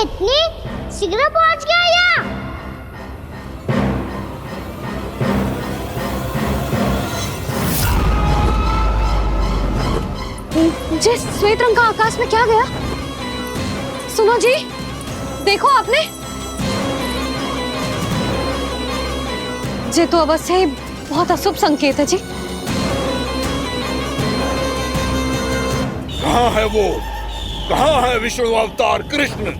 Speaker 3: इतनी शीघ्र पहुंच गया यहाँ?
Speaker 4: जी, श्वेत रंग का आकाश में क्या गया? सुनो जी, देखो आपने। ये तो अवश्य ही बहुत अशुभ संकेत है जी।
Speaker 17: कहाँ है वो? कहाँ है विष्णु अवतार कृष्ण?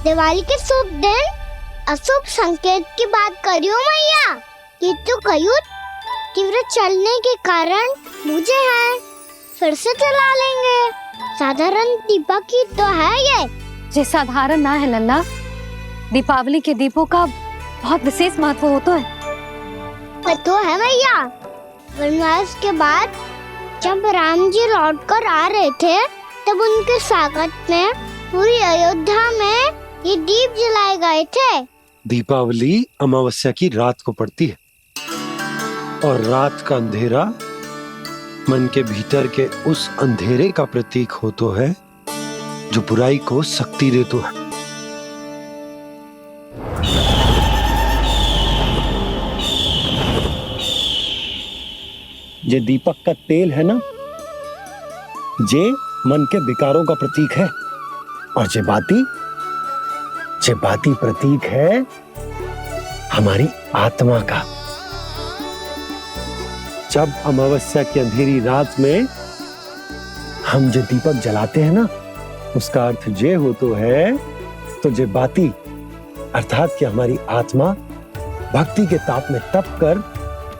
Speaker 3: दिवाली के शुभ दिन अशुभ संकेत की बात करियो मैया। ये तो कयूर तीव्र चलने के कारण मुझे है, फिर से चला लेंगे। साधारण दीपक ही तो है ये
Speaker 4: साधारण ना है लल्ला। दीपावली के दीपों का बहुत विशेष महत्व होता है।
Speaker 3: तो है भैया। वनवास के बाद जब राम जी लौटकर आ रहे थे तब उनके स्वागत में पूरी अयोध्या में ये दीप जलाए गए थे।
Speaker 5: दीपावली अमावस्या की रात को पड़ती है और रात का अंधेरा मन के भीतर के उस अंधेरे का प्रतीक होता है जो बुराई को शक्ति देता है। ये दीपक का तेल है ना, जे मन के विकारों का प्रतीक है, और जे बाती प्रतीक है हमारी आत्मा का। जब अमावस्या की अंधेरी रात में हम जो दीपक जलाते हैं ना, उसका अर्थ जे हो तो है, तो जे बाती अर्थात कि हमारी आत्मा भक्ति के ताप में तप कर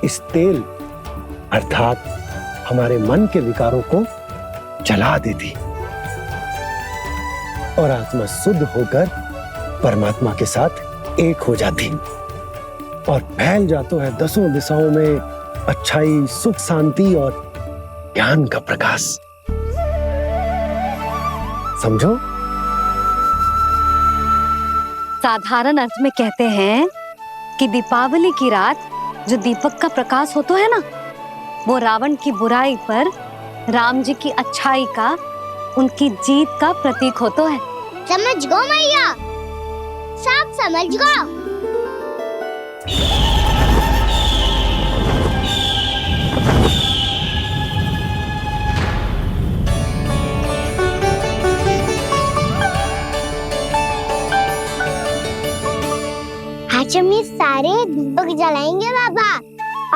Speaker 5: इस तेल अर्थात हमारे मन के विकारों को जला देती और आत्मा शुद्ध होकर परमात्मा के साथ एक हो जाती और फैल जाता है दसों दिशाओं में अच्छाई, सुख, शांति और ज्ञान का प्रकाश। समझो?
Speaker 4: साधारण अर्थ में कहते हैं कि दीपावली की रात जो दीपक का प्रकाश होता है ना, वो रावण की बुराई पर राम जी की अच्छाई का, उनकी जीत का प्रतीक होता है।
Speaker 3: समझ गो मैया, सब समझ गो। आज हम ये सारे दीपक जलाएंगे बाबा,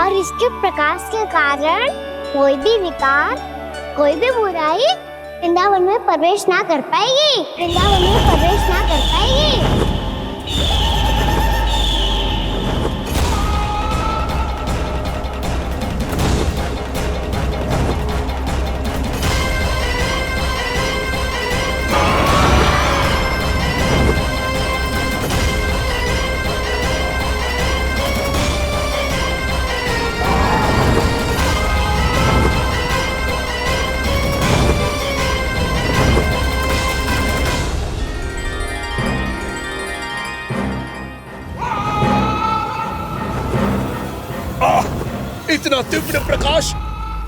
Speaker 3: और इसके प्रकाश के कारण कोई भी विकार, कोई भी बुराई वृंदावन में प्रवेश ना कर पाएगी, वृंदावन में प्रवेश ना कर पाएगी।
Speaker 17: इतना तीव्र प्रकाश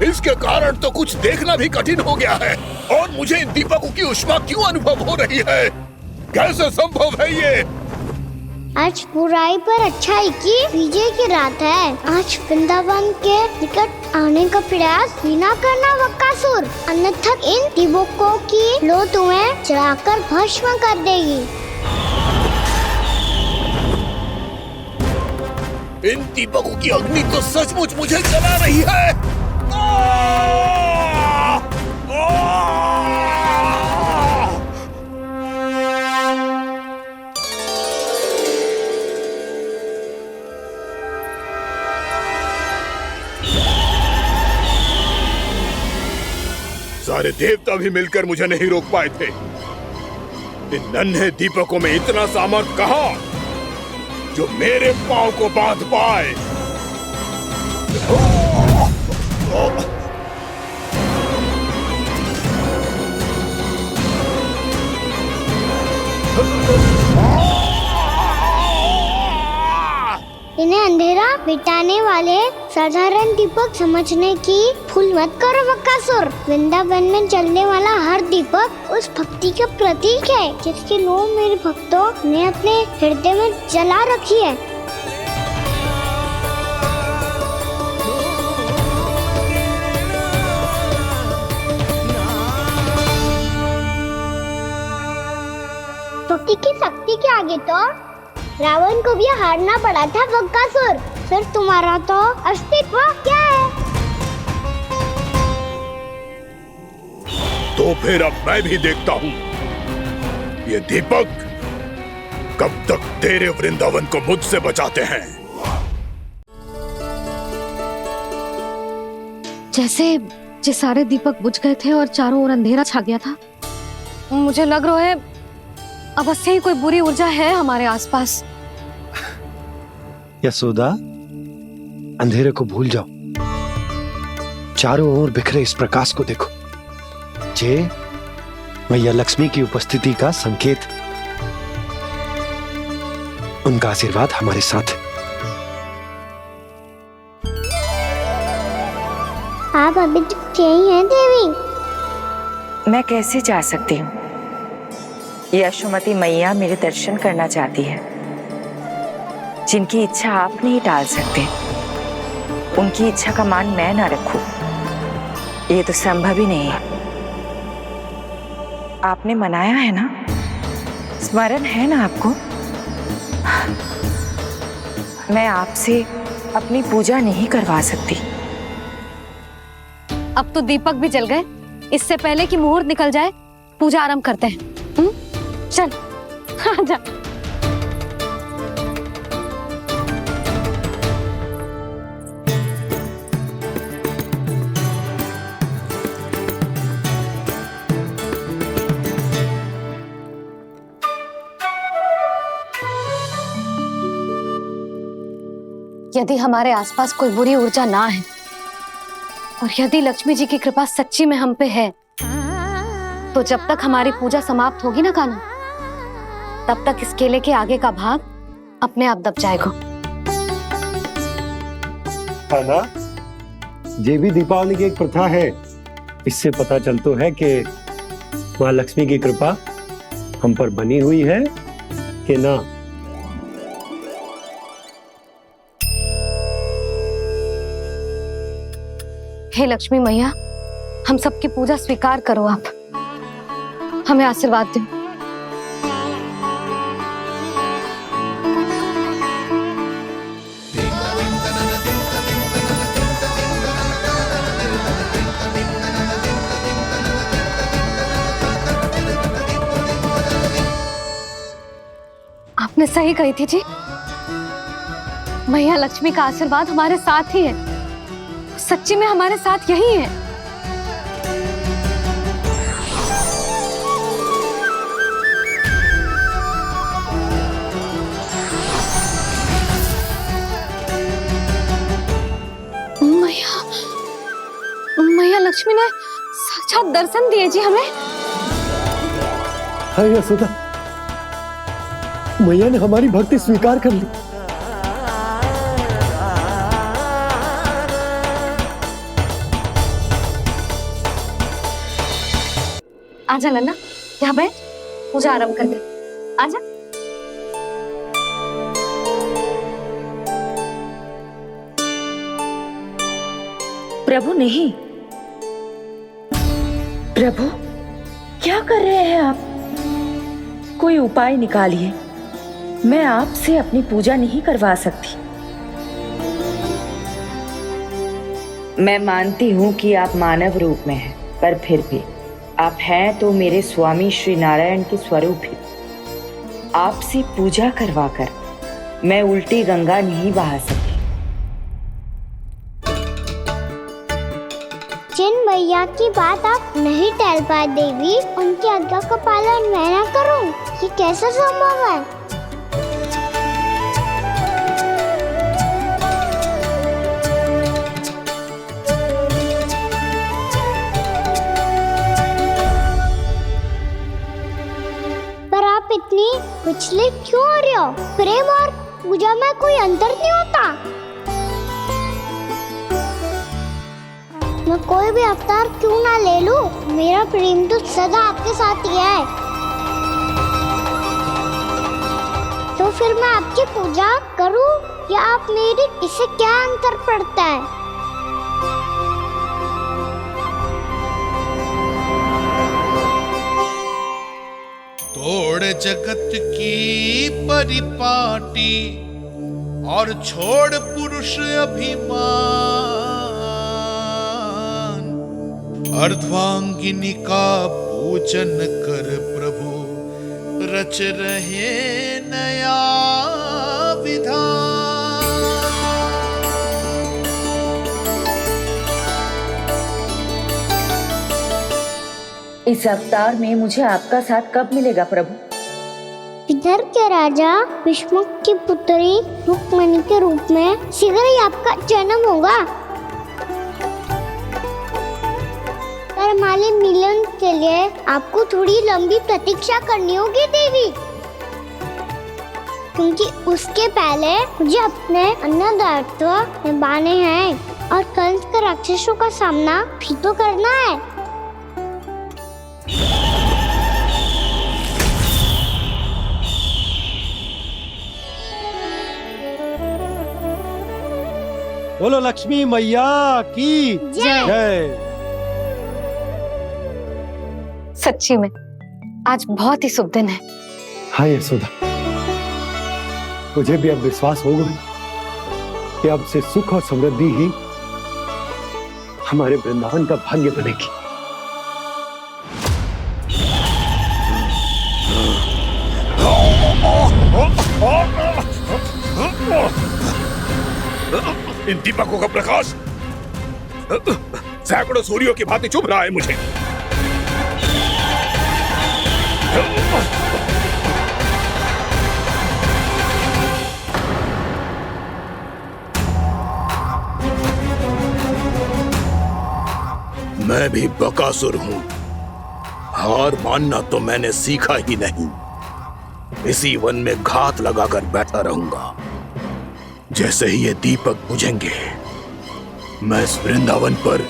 Speaker 17: इसके कारण तो कुछ देखना भी कठिन हो गया है। और मुझे इन दीपकों की उष्मा क्यों अनुभव हो रही है? कैसे संभव है ये?
Speaker 3: आज बुराई पर अच्छाई की विजय की रात है। आज वृंदावन के निकट आने का प्रयास भी ना करना बकासुर, अन्यथा इन दीपकों की लो तुम्हें जलाकर भस्म कर देगी।
Speaker 17: इन दीपकों की अग्नि तो सचमुच मुझे जला रही है। सारे देवता भी मिलकर मुझे नहीं रोक पाए थे। इन नन्हे दीपकों में इतना सामर्थ कहां जो मेरे पांव को बांध पाए।
Speaker 3: इन्हें अंधेरा मिटाने वाले साधारण दीपक समझने की भूल मत करो बकासुर। वृंदावन में जलने वाला हर दीपक उस भक्ति का प्रतीक है जिसकी लो मेरे भक्तों ने अपने हृदय में जला रखी है। भक्ति की शक्ति के आगे तो रावण को भी हारना पड़ा था बकासुर। फिर तुम्हारा तो अस्तित्व क्या है?
Speaker 17: तो फिर अब मैं भी देखता हूँ ये दीपक कब तक तेरे वृंदावन को मुझसे बचाते हैं।
Speaker 4: जैसे ये सारे दीपक बुझ गए थे और चारों ओर अंधेरा छा गया था, मुझे लग रहा है अवश्य ही कोई बुरी ऊर्जा है हमारे आसपास।
Speaker 5: यशोदा, अंधेरे को भूल जाओ, चारों ओर बिखरे इस प्रकाश को देखो। जे मैया लक्ष्मी की उपस्थिति का संकेत, उनका आशीर्वाद हमारे साथ है।
Speaker 3: आप अभी तक यही हैं देवी?
Speaker 11: मैं कैसे जा सकती हूँ? यशोमती मैया मेरे दर्शन करना चाहती है। जिनकी इच्छा आप नहीं टाल सकते, उनकी इच्छा का मान मैं ना रखूं, ये तो संभव ही नहीं है। आपने मनाया है ना, स्मरण है ना आपको? मैं आपसे अपनी पूजा नहीं करवा सकती।
Speaker 4: अब तो दीपक भी जल गए, इससे पहले कि मुहूर्त निकल जाए पूजा आरंभ करते हैं। चल आजा। यदि हमारे आसपास कोई बुरी ऊर्जा ना है और यदि लक्ष्मी जी की कृपा सच्ची में हम पे है, तो जब तक हमारी पूजा समाप्त होगी ना कान्हा, तब तक इस केले के आगे का भाग अपने आप दब जाएगा।
Speaker 5: है ना? ये भी दीपावली की एक प्रथा है। इससे पता चलता है कि माँ लक्ष्मी की कृपा हम पर बनी हुई है कि ना।
Speaker 4: हे लक्ष्मी मैया, हम सबकी पूजा स्वीकार करो, आप हमें आशीर्वाद दो। आपने सही कही थी जी, मैया लक्ष्मी का आशीर्वाद हमारे साथ ही है, सच्ची में हमारे साथ यही है। मैया लक्ष्मी ने साक्षात दर्शन दिए जी हमें।
Speaker 5: हाँ यशोदा, मैया ने हमारी भक्ति स्वीकार कर ली।
Speaker 4: आजा नन्ना, यहाँ बैठ, मुझे आराम कर दे। आजा।
Speaker 11: प्रभु नहीं, प्रभु क्या कर रहे हैं आप? कोई उपाय निकालिए, मैं आपसे अपनी पूजा नहीं करवा सकती। मैं मानती हूँ कि आप मानव रूप में हैं, पर फिर भी आप हैं तो मेरे स्वामी श्री नारायण के स्वरूप ही। आपसे पूजा करवाकर मैं उल्टी गंगा नहीं बहा सकती।
Speaker 3: जिन भैया की बात आप नहीं टाल पाए देवी, उनकी आज्ञा का पालन मैं ना करूं, ये कैसे संभव है? पर आप इतनी विचलित क्यों हो रहे हो? प्रेम और पूजा में कोई अंतर नहीं होता। मैं कोई भी अवतार क्यों ना ले लूं, मेरा प्रेम तो सदा आपके साथ ही है। तो फिर मैं आपकी पूजा करूं या आप मेरी, इससे क्या अंतर पड़ता है?
Speaker 13: तोड़ जगत की परिपाटी और छोड़ पुरुष अभिमान, अर्धांगिनी का पूजन कर प्रभु रच रहे नया विधान।
Speaker 11: इस अवतार में मुझे आपका साथ कब मिलेगा प्रभु?
Speaker 3: इधर के राजा भीष्म की पुत्री रुक्मणी के रूप में शीघ्र ही आपका जन्म होगा। पर हमारे मिलन के लिए आपको थोड़ी लंबी प्रतीक्षा करनी होगी देवी, क्योंकि उसके पहले मुझे अपने अन्य दायित्व निभाने हैं और कंस के राक्षसों का सामना भी तो करना है।
Speaker 5: बोलो लक्ष्मी मैया की जय।
Speaker 4: सच्ची में आज बहुत ही शुभ दिन है।
Speaker 5: हाँ यशोदा, मुझे भी अब विश्वास हो गया कि अब से सुख और समृद्धि ही हमारे वृंदावन का भाग्य बनेगी।
Speaker 17: इन दीपकों का प्रकाश सैकड़ों सूर्यों की भांति चुभ रहा है मुझे। मैं भी बकासुर हूं, हार मानना तो मैंने सीखा ही नहीं। इसी वन में घात लगाकर बैठा रहूंगा। जैसे ही ये दीपक बुझेंगे, मैं इस वृंदावन पर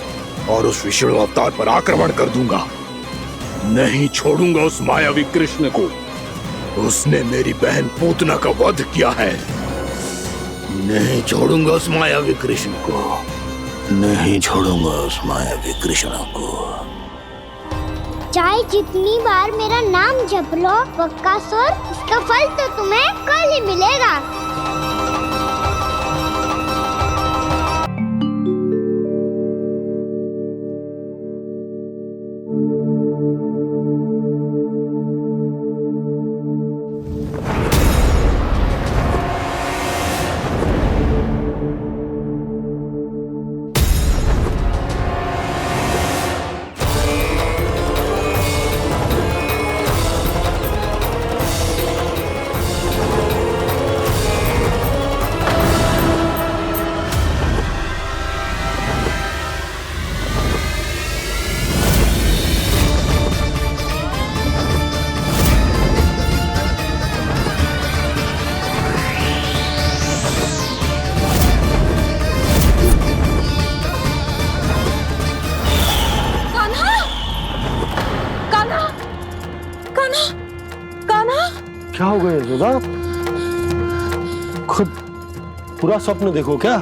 Speaker 17: और उस विष्णु अवतार पर आक्रमण कर दूंगा। नहीं छोड़ूंगा उस मायावी कृष्ण को। उसने मेरी बहन पूतना का वध किया है। नहीं छोड़ूंगा उस मायावी कृष्ण को। नहीं छोड़ूंगा उस मायावी कृष्ण को।
Speaker 3: चाहे जितनी बार मेरा नाम जप लो बकासुर, इसका फल तो तुम्हें कल ही मिलेगा।
Speaker 5: हो गए यशोदा? खुद पूरा स्वप्न देखो क्या?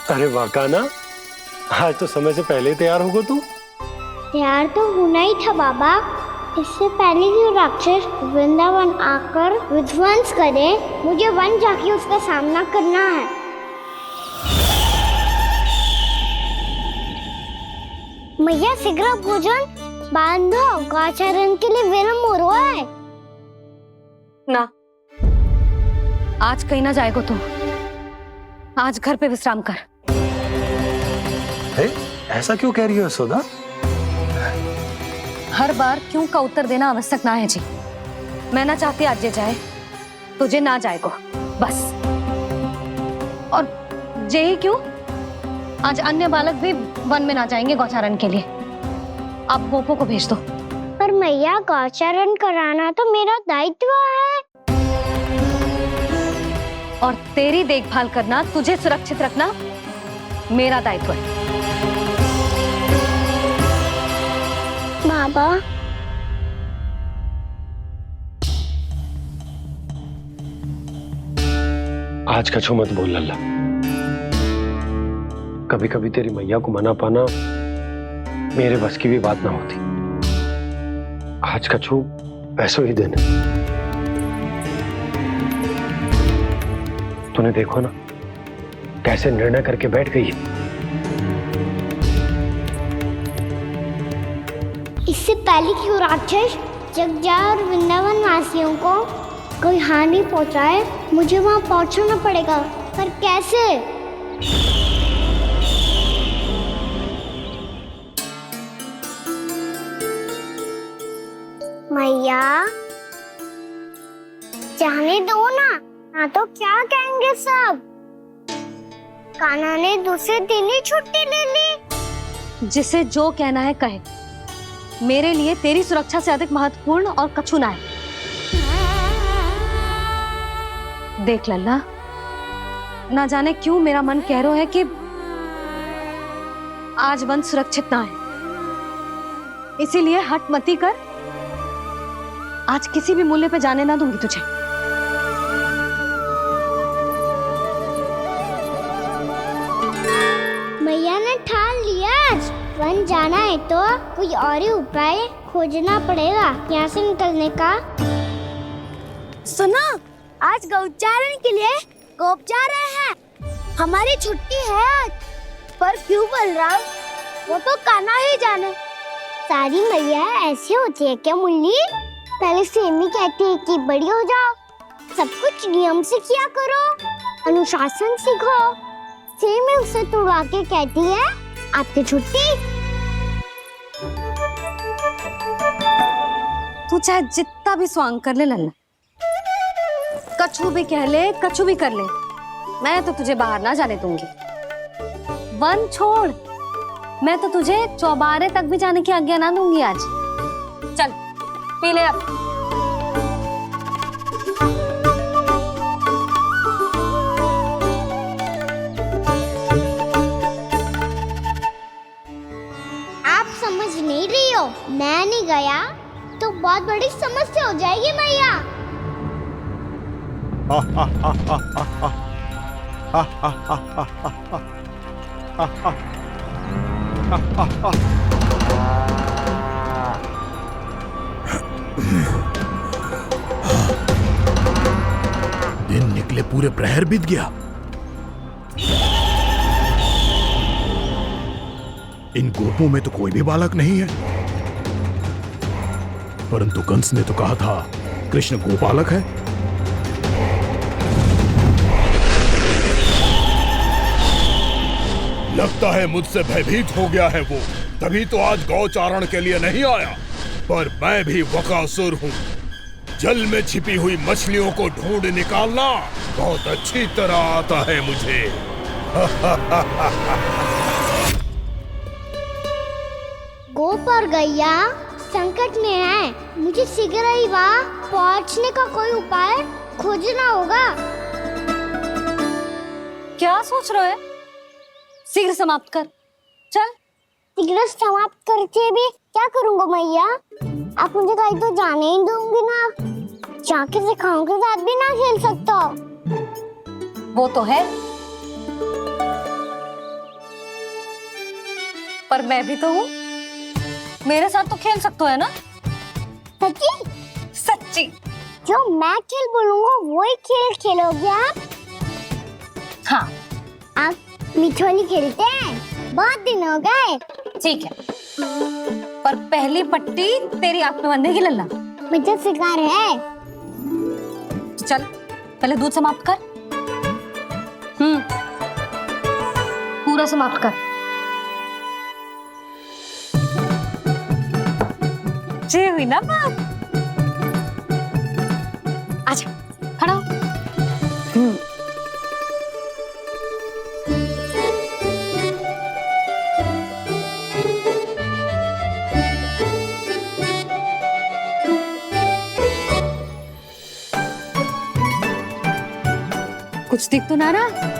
Speaker 5: अरे वाह कान्हा, आज तो समय से पहले तैयार हो गो तू।
Speaker 3: तैयार तो होना ही था बाबा। इससे पहले कि राक्षस वृंदावन आकर विध्वंस करे, मुझे वन जाके उसका सामना करना है। मैया शीघ्र भोजन बांधो, गौचरण के लिए विलंब हो रहा है।
Speaker 4: ना, आज कहीं ना जाएगो तू। आज घर पे विश्राम कर।
Speaker 5: ऐसा क्यों कह रही हो यशोदा?
Speaker 4: हर बार क्यों का उत्तर देना आवश्यक ना है जी। मैं ना चाहती आज ये जाए, तुझे ना जाएगो बस। और जे ही क्यों, आज अन्य बालक भी वन में ना जाएंगे गौचारण के लिए। आप गोपो को भेज दो।
Speaker 3: पर मैया गौचरण कराना तो मेरा दायित्व है।
Speaker 4: और तेरी देखभाल करना, तुझे सुरक्षित रखना मेरा दायित्व है।
Speaker 3: बाबा,
Speaker 5: आज कछु मत बोल लल्ला। कभी कभी तेरी मैया को मना पाना मेरे बस की भी बात ना होती। आज कछु पैसों ही देने। तूने देखो ना कैसे निर्णय करके बैठ गई है।
Speaker 3: इससे पहले कि वो राक्षस जगजा और वृंदावन वासियों को कोई हानि पहुंचाए, मुझे वहां पहुंचना पड़ेगा। पर कैसे? मैया, जाने दो ना तो क्या कहेंगे सब। कान्हा ने दूसरे दिन ही छुट्टी ले ली।
Speaker 4: जिसे जो कहना है कहे। मेरे लिए तेरी सुरक्षा से अधिक महत्वपूर्ण और कछु ना है। देख लल्ला, ना जाने क्यों मेरा मन कह रहा है कि आज वन सुरक्षित ना है। इसीलिए हट मती कर। आज किसी भी मूल्य पे जाने ना दूंगी तुझे।
Speaker 3: मैया ने ठान लिया, आज वन जाना है तो कोई और ही उपाय खोजना पड़ेगा यहाँ से निकलने का। सुनो, आज गौचारण के लिए गोप जा रहे हैं। हमारी छुट्टी है आज। पर क्यों बलराम? वो तो कान्हा ही जाने। सारी मैया ऐसी होती है क्या मुन्नी? पहले सेमी कहती है कि बड़ी हो जाओ, सब कुछ नियम से किया करो, अनुशासन सीखो। सेमी उसे तुड़वा के कहती है आपकी छुट्टी।
Speaker 4: तू चाहे जितना भी स्वांग कर ले लल्ला, कछु भी कह ले, कछु भी कर ले, मैं तो तुझे बाहर ना जाने दूंगी। वन छोड़, मैं तो तुझे चौबारे तक भी जाने की आज्ञा ना दूंगी आज। चल पी ले अब।
Speaker 3: आप समझ नहीं रही हो, मैं नहीं गया तो बहुत बड़ी समस्या हो जाएगी मैया।
Speaker 13: दिन निकले पूरे प्रहर बीत गया। इन गोपों में तो कोई भी बालक नहीं है, परंतु कंस ने तो कहा था कृष्ण गोपालक है। लगता है मुझसे भयभीत हो गया है वो, तभी तो आज गौचारण के लिए नहीं आया। पर मैं भी वकासुर हूँ। जल में छिपी हुई मछलियों को ढूंढ निकालना बहुत अच्छी तरह आता है मुझे।
Speaker 3: गोप और गैया संकट में है, मुझे शीघ्र ही वहाँ पहुँचने का कोई उपाय खोजना होगा।
Speaker 4: क्या सोच रहे हो? शीघ्र समाप्त कर। चल।
Speaker 3: शीघ्र समाप्त करके भी क्या करूँगा मैया? आप मुझे कहीं तो जाने ही दूंगी ना। जाके सिखाओं के साथ भी ना खेल सकता।
Speaker 4: वो तो है, पर मैं भी तो हूँ, मेरे साथ तो खेल सकते हो है ना?
Speaker 3: सच्ची?
Speaker 4: सच्ची।
Speaker 3: जो मैं खेल बोलूँगा वही खेल खेलोगे आप?
Speaker 4: हाँ।
Speaker 3: आप मिठोली खेलते हैं? बहुत दिन हो गए।
Speaker 4: ठीक है, पर पहली पट्टी तेरी आंख में बंधेगी लल्ला।
Speaker 3: मुझे शिकार है।
Speaker 4: चल पहले दूध समाप्त कर। पूरा समाप्त कर। जी हुई ना बात? आजा खड़ा हो। कुछ दिख तो ना रहा?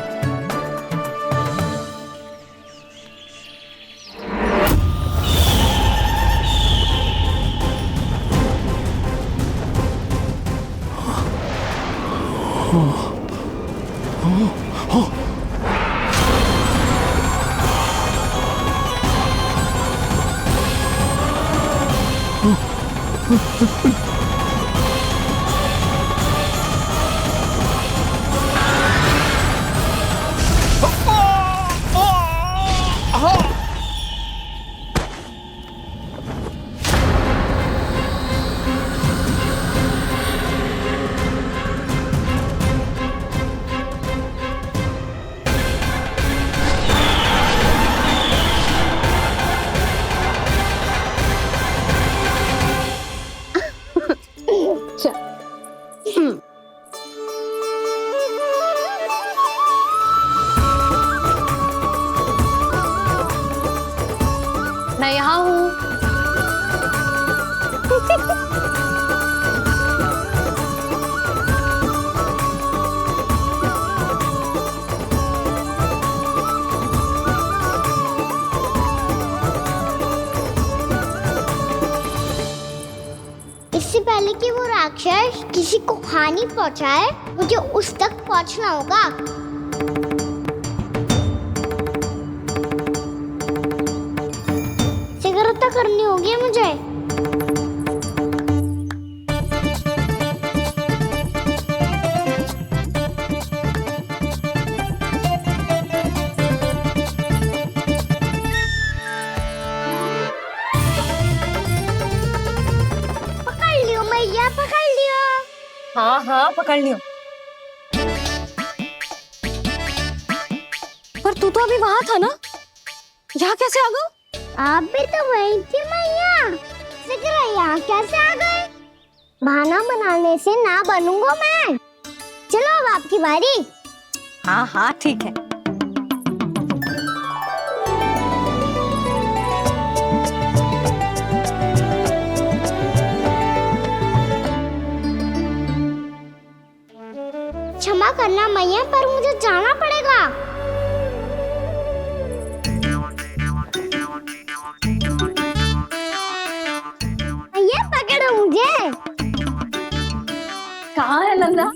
Speaker 4: मैं यहाँ हूँ।
Speaker 3: इससे पहले कि वो राक्षस किसी को हानि पहुंचाए, मुझे उस तक पहुंचना होगा। सिगरता करनी होगी मुझे। पकड़ लियो मैया, पकड़ लियो।
Speaker 4: हाँ हाँ पकड़ लियो। पर तू तो अभी वहां था ना, यहाँ कैसे आ गया?
Speaker 3: आप भी तो वही थी मैया। सिकरा यहाँ कैसे आ गए? बहाना बनाने से ना बनूंगा मैं। चलो अब आपकी बारी।
Speaker 4: हाँ हाँ ठीक है।
Speaker 3: क्षमा करना मैया, पर मुझे जाना पड़ेगा। मैया पकड़ो मुझे।
Speaker 4: कहाँ है लल्ला?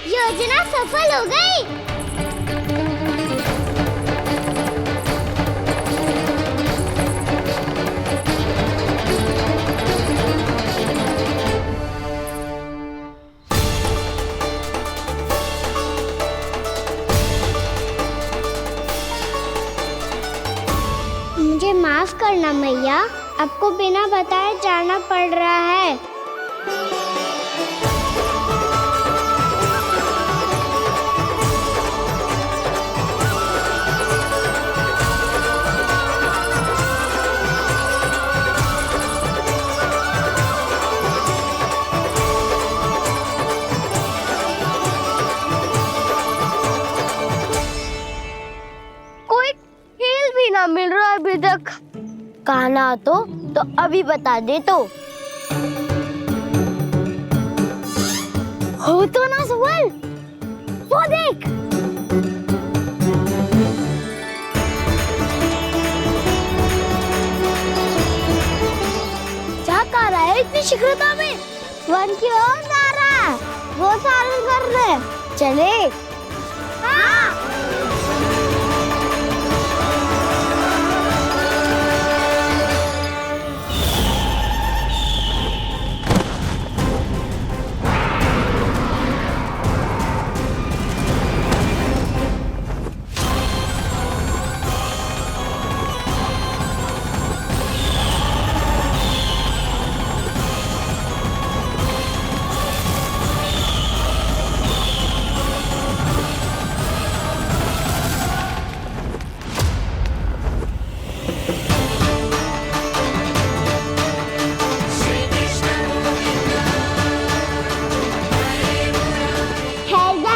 Speaker 3: योजना सफल हो गई। मुझे माफ करना मैया, आपको बिना बताए जाना पड़ रहा है। कान्हा तो अभी बता दे तो। हो तो ना सवाल, वो देख। क्या कर रहा है इतनी शीघ्रता में? वन की ओर जा रहा है, वो सारे कर रहे। चले। हाँ।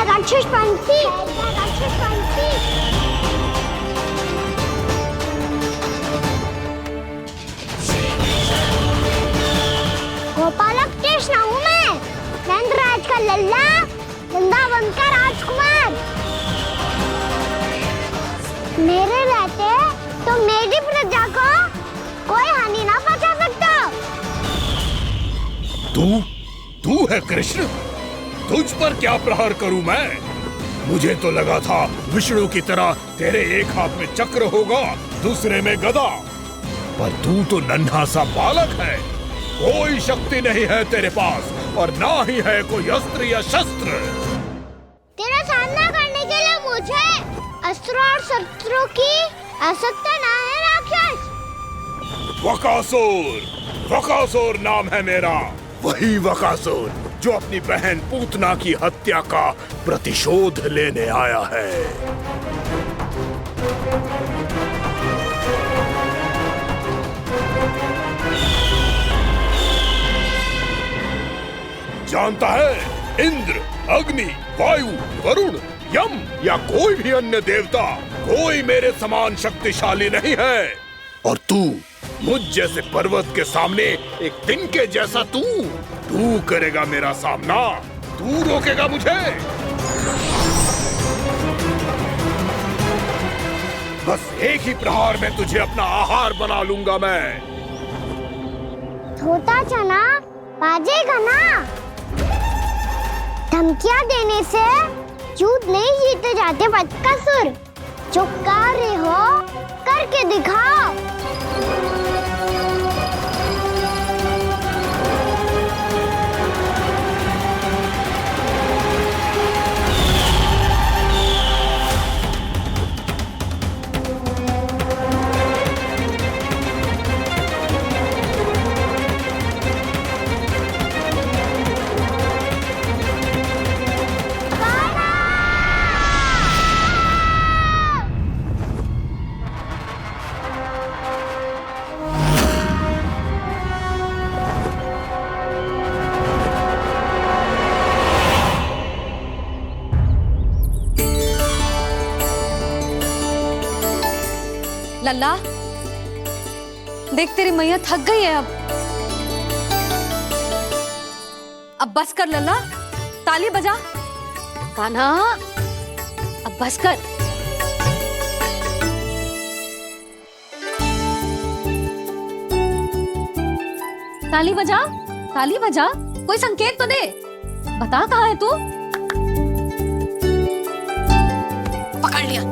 Speaker 3: राक्षस पंछी, राक्षस पंछी। गोपालक कृष्ण हूँ मैं, नंदराज का लल्ला, वृंदावन का राजकुमार। मेरे रहते तो मेरी प्रजा को कोई हानि ना पहुंचा सकता।
Speaker 13: तू है कृष्ण? तुझ पर क्या प्रहार करूं मैं? मुझे तो लगा था विष्णु की तरह तेरे एक हाथ में चक्र होगा, दूसरे में गदा, पर तू तो नन्हा सा बालक है। कोई शक्ति नहीं है तेरे पास और ना ही है कोई अस्त्र या शस्त्र।
Speaker 3: तेरा सामना करने के लिए मुझे अस्त्र और शस्त्रों की आवश्यकता ना है राक्षस।
Speaker 13: वकासुर, वकासुर नाम है मेरा, वही वकासुर जो अपनी बहन पूतना की हत्या का प्रतिशोध लेने आया है। जानता है, इंद्र, अग्नि, वायु, वरुण, यम या कोई भी अन्य देवता कोई मेरे समान शक्तिशाली नहीं है। और तू मुझ जैसे पर्वत के सामने एक तिनके जैसा तू करेगा मेरा सामना? तू रोकेगा मुझे? बस एक ही प्रहार में तुझे अपना आहार बना लूंगा मैं।
Speaker 3: छोटा चना बाजेगा ना। धमकियां देने से युद्ध नहीं जीते जाते बदकसूर। जो कार्य हो करके दिखाओ।
Speaker 4: लल्ला, देख तेरी मैया थक गई है अब बस कर लल्ला, ताली बजा। कान्हा, अब बस कर। ताली बजा, ताली बजा, कोई संकेत तो दे, बता कहाँ है तू? पकड़ लिया।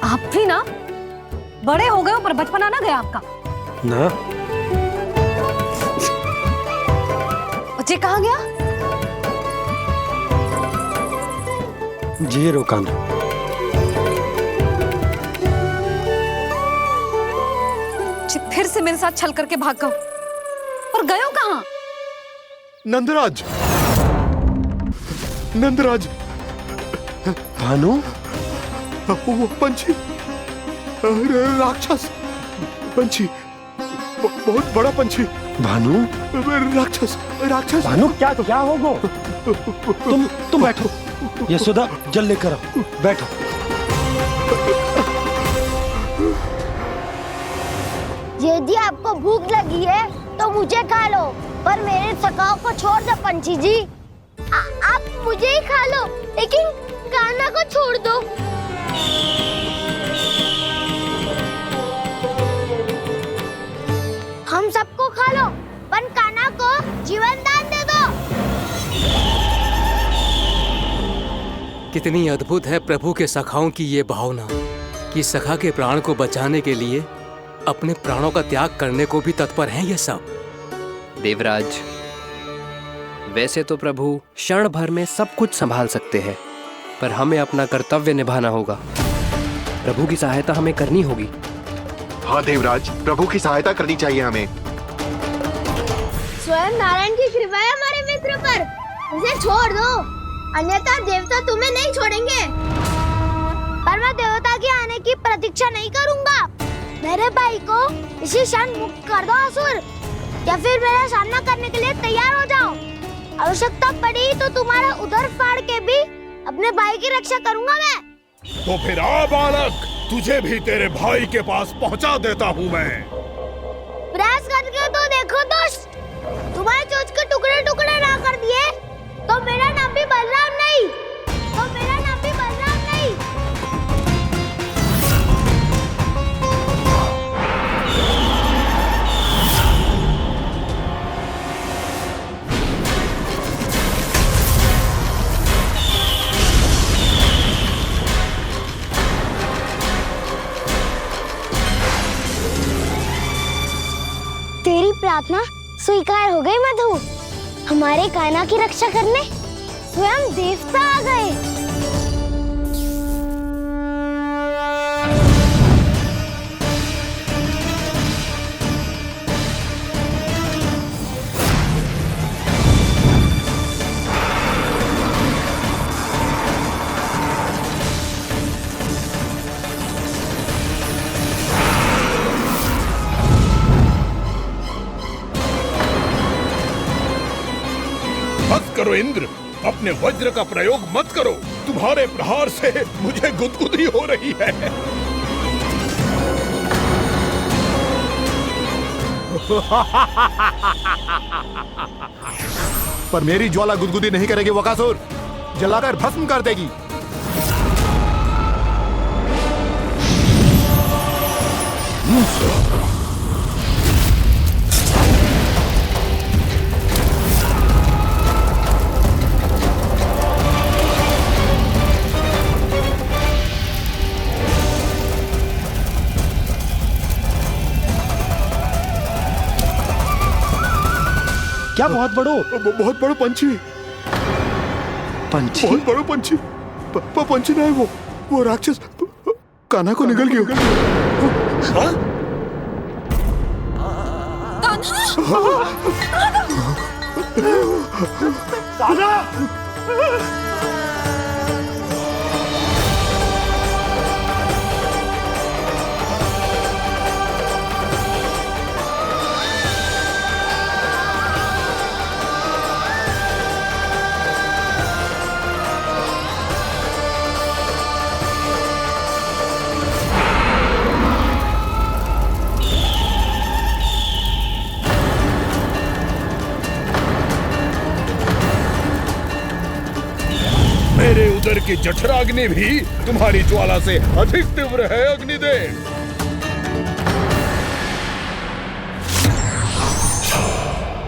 Speaker 4: आप भी ना बड़े हो गए हो पर बचपना ना गया आपका
Speaker 5: ना।
Speaker 4: बच्चे कहाँ गया?
Speaker 5: जी रोकान।
Speaker 4: फिर से मेरे साथ छल करके भाग गए और गए हो कहाँ?
Speaker 13: नंदराज, नंदराज।
Speaker 5: भानु,
Speaker 13: वो पंछी, राक्षस पंछी, बहुत बड़ा पंछी।
Speaker 5: भानु,
Speaker 13: राक्षस, राक्षस।
Speaker 5: भानु, क्या होगा? तुम बैठो, यशोदा जल लेकर आओ, बैठो।
Speaker 3: यदि आपको भूख लगी है तो मुझे खा लो, पर मेरे सखाओं को छोड़ दो पंछी जी। आप मुझे ही खा लो, लेकिन कान्हा को छोड़ दो। हम सबको खा लो, पर कान्हा को जीवन दान दे दो।
Speaker 18: कितनी अद्भुत है प्रभु के सखाओं की ये भावना कि सखा के प्राण को बचाने के लिए अपने प्राणों का त्याग करने को भी तत्पर हैं ये सब।
Speaker 19: देवराज, वैसे तो प्रभु क्षण भर में सब कुछ संभाल सकते हैं, पर हमें अपना कर्तव्य निभाना होगा। प्रभु की सहायता हमें करनी होगी।
Speaker 10: हाँ देवराज, प्रभु की सहायता करनी चाहिए हमें।
Speaker 3: स्वयं नारायण की कृपा है हमारे मित्र पर, उसे छोड़ दो, अन्यथा देवता तुम्हें नहीं छोड़ेंगे। पर मैं देवता के आने की प्रतीक्षा नहीं करूंगा। मेरे भाई को इसी क्षण मुक्त कर दो असुर, या फिर मेरा सामना करने के लिए तैयार हो जाओ। आवश्यकता पड़ी तो तुम्हारा उधर फाड़ के भी अपने भाई की रक्षा करूंगा मैं।
Speaker 13: तो फिर आ बालक, तुझे भी तेरे भाई के पास पहुंचा देता हूँ मैं।
Speaker 3: प्रयास करके तो देखो दोस्त, तुम्हारे चोंच के टुकड़े टुकड़े ना कर दिए तो मेरा नाम भी बलराम नहीं, तो मेरा नाम भी बलराम नहीं। तेरी प्रार्थना स्वीकार हो गई मधु। हमारे कान्हा की रक्षा करने स्वयं देवता आ गए।
Speaker 13: करो इंद्र, अपने वज्र का प्रयोग मत करो। तुम्हारे प्रहार से मुझे गुदगुदी हो रही है।
Speaker 20: पर मेरी ज्वाला गुदगुदी नहीं करेगी वकासुर, जलाकर भस्म कर देगी।
Speaker 5: क्या बहुत बड़ो
Speaker 20: पंछी,
Speaker 5: पंछी,
Speaker 20: बहुत बड़ो पंछी। पंछी ना है वो राक्षस कान्हा को निगल गया।
Speaker 13: मेरे उदर की जठराग्नि भी तुम्हारी ज्वाला से अधिक तीव्र है अग्निदेव।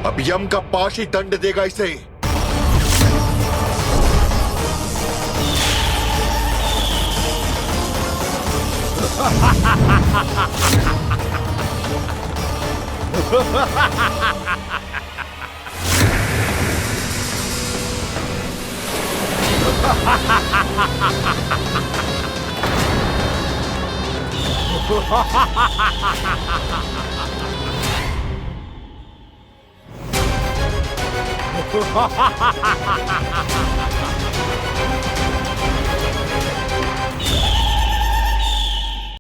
Speaker 10: अब यम का पाश ही दंड देगा इसे।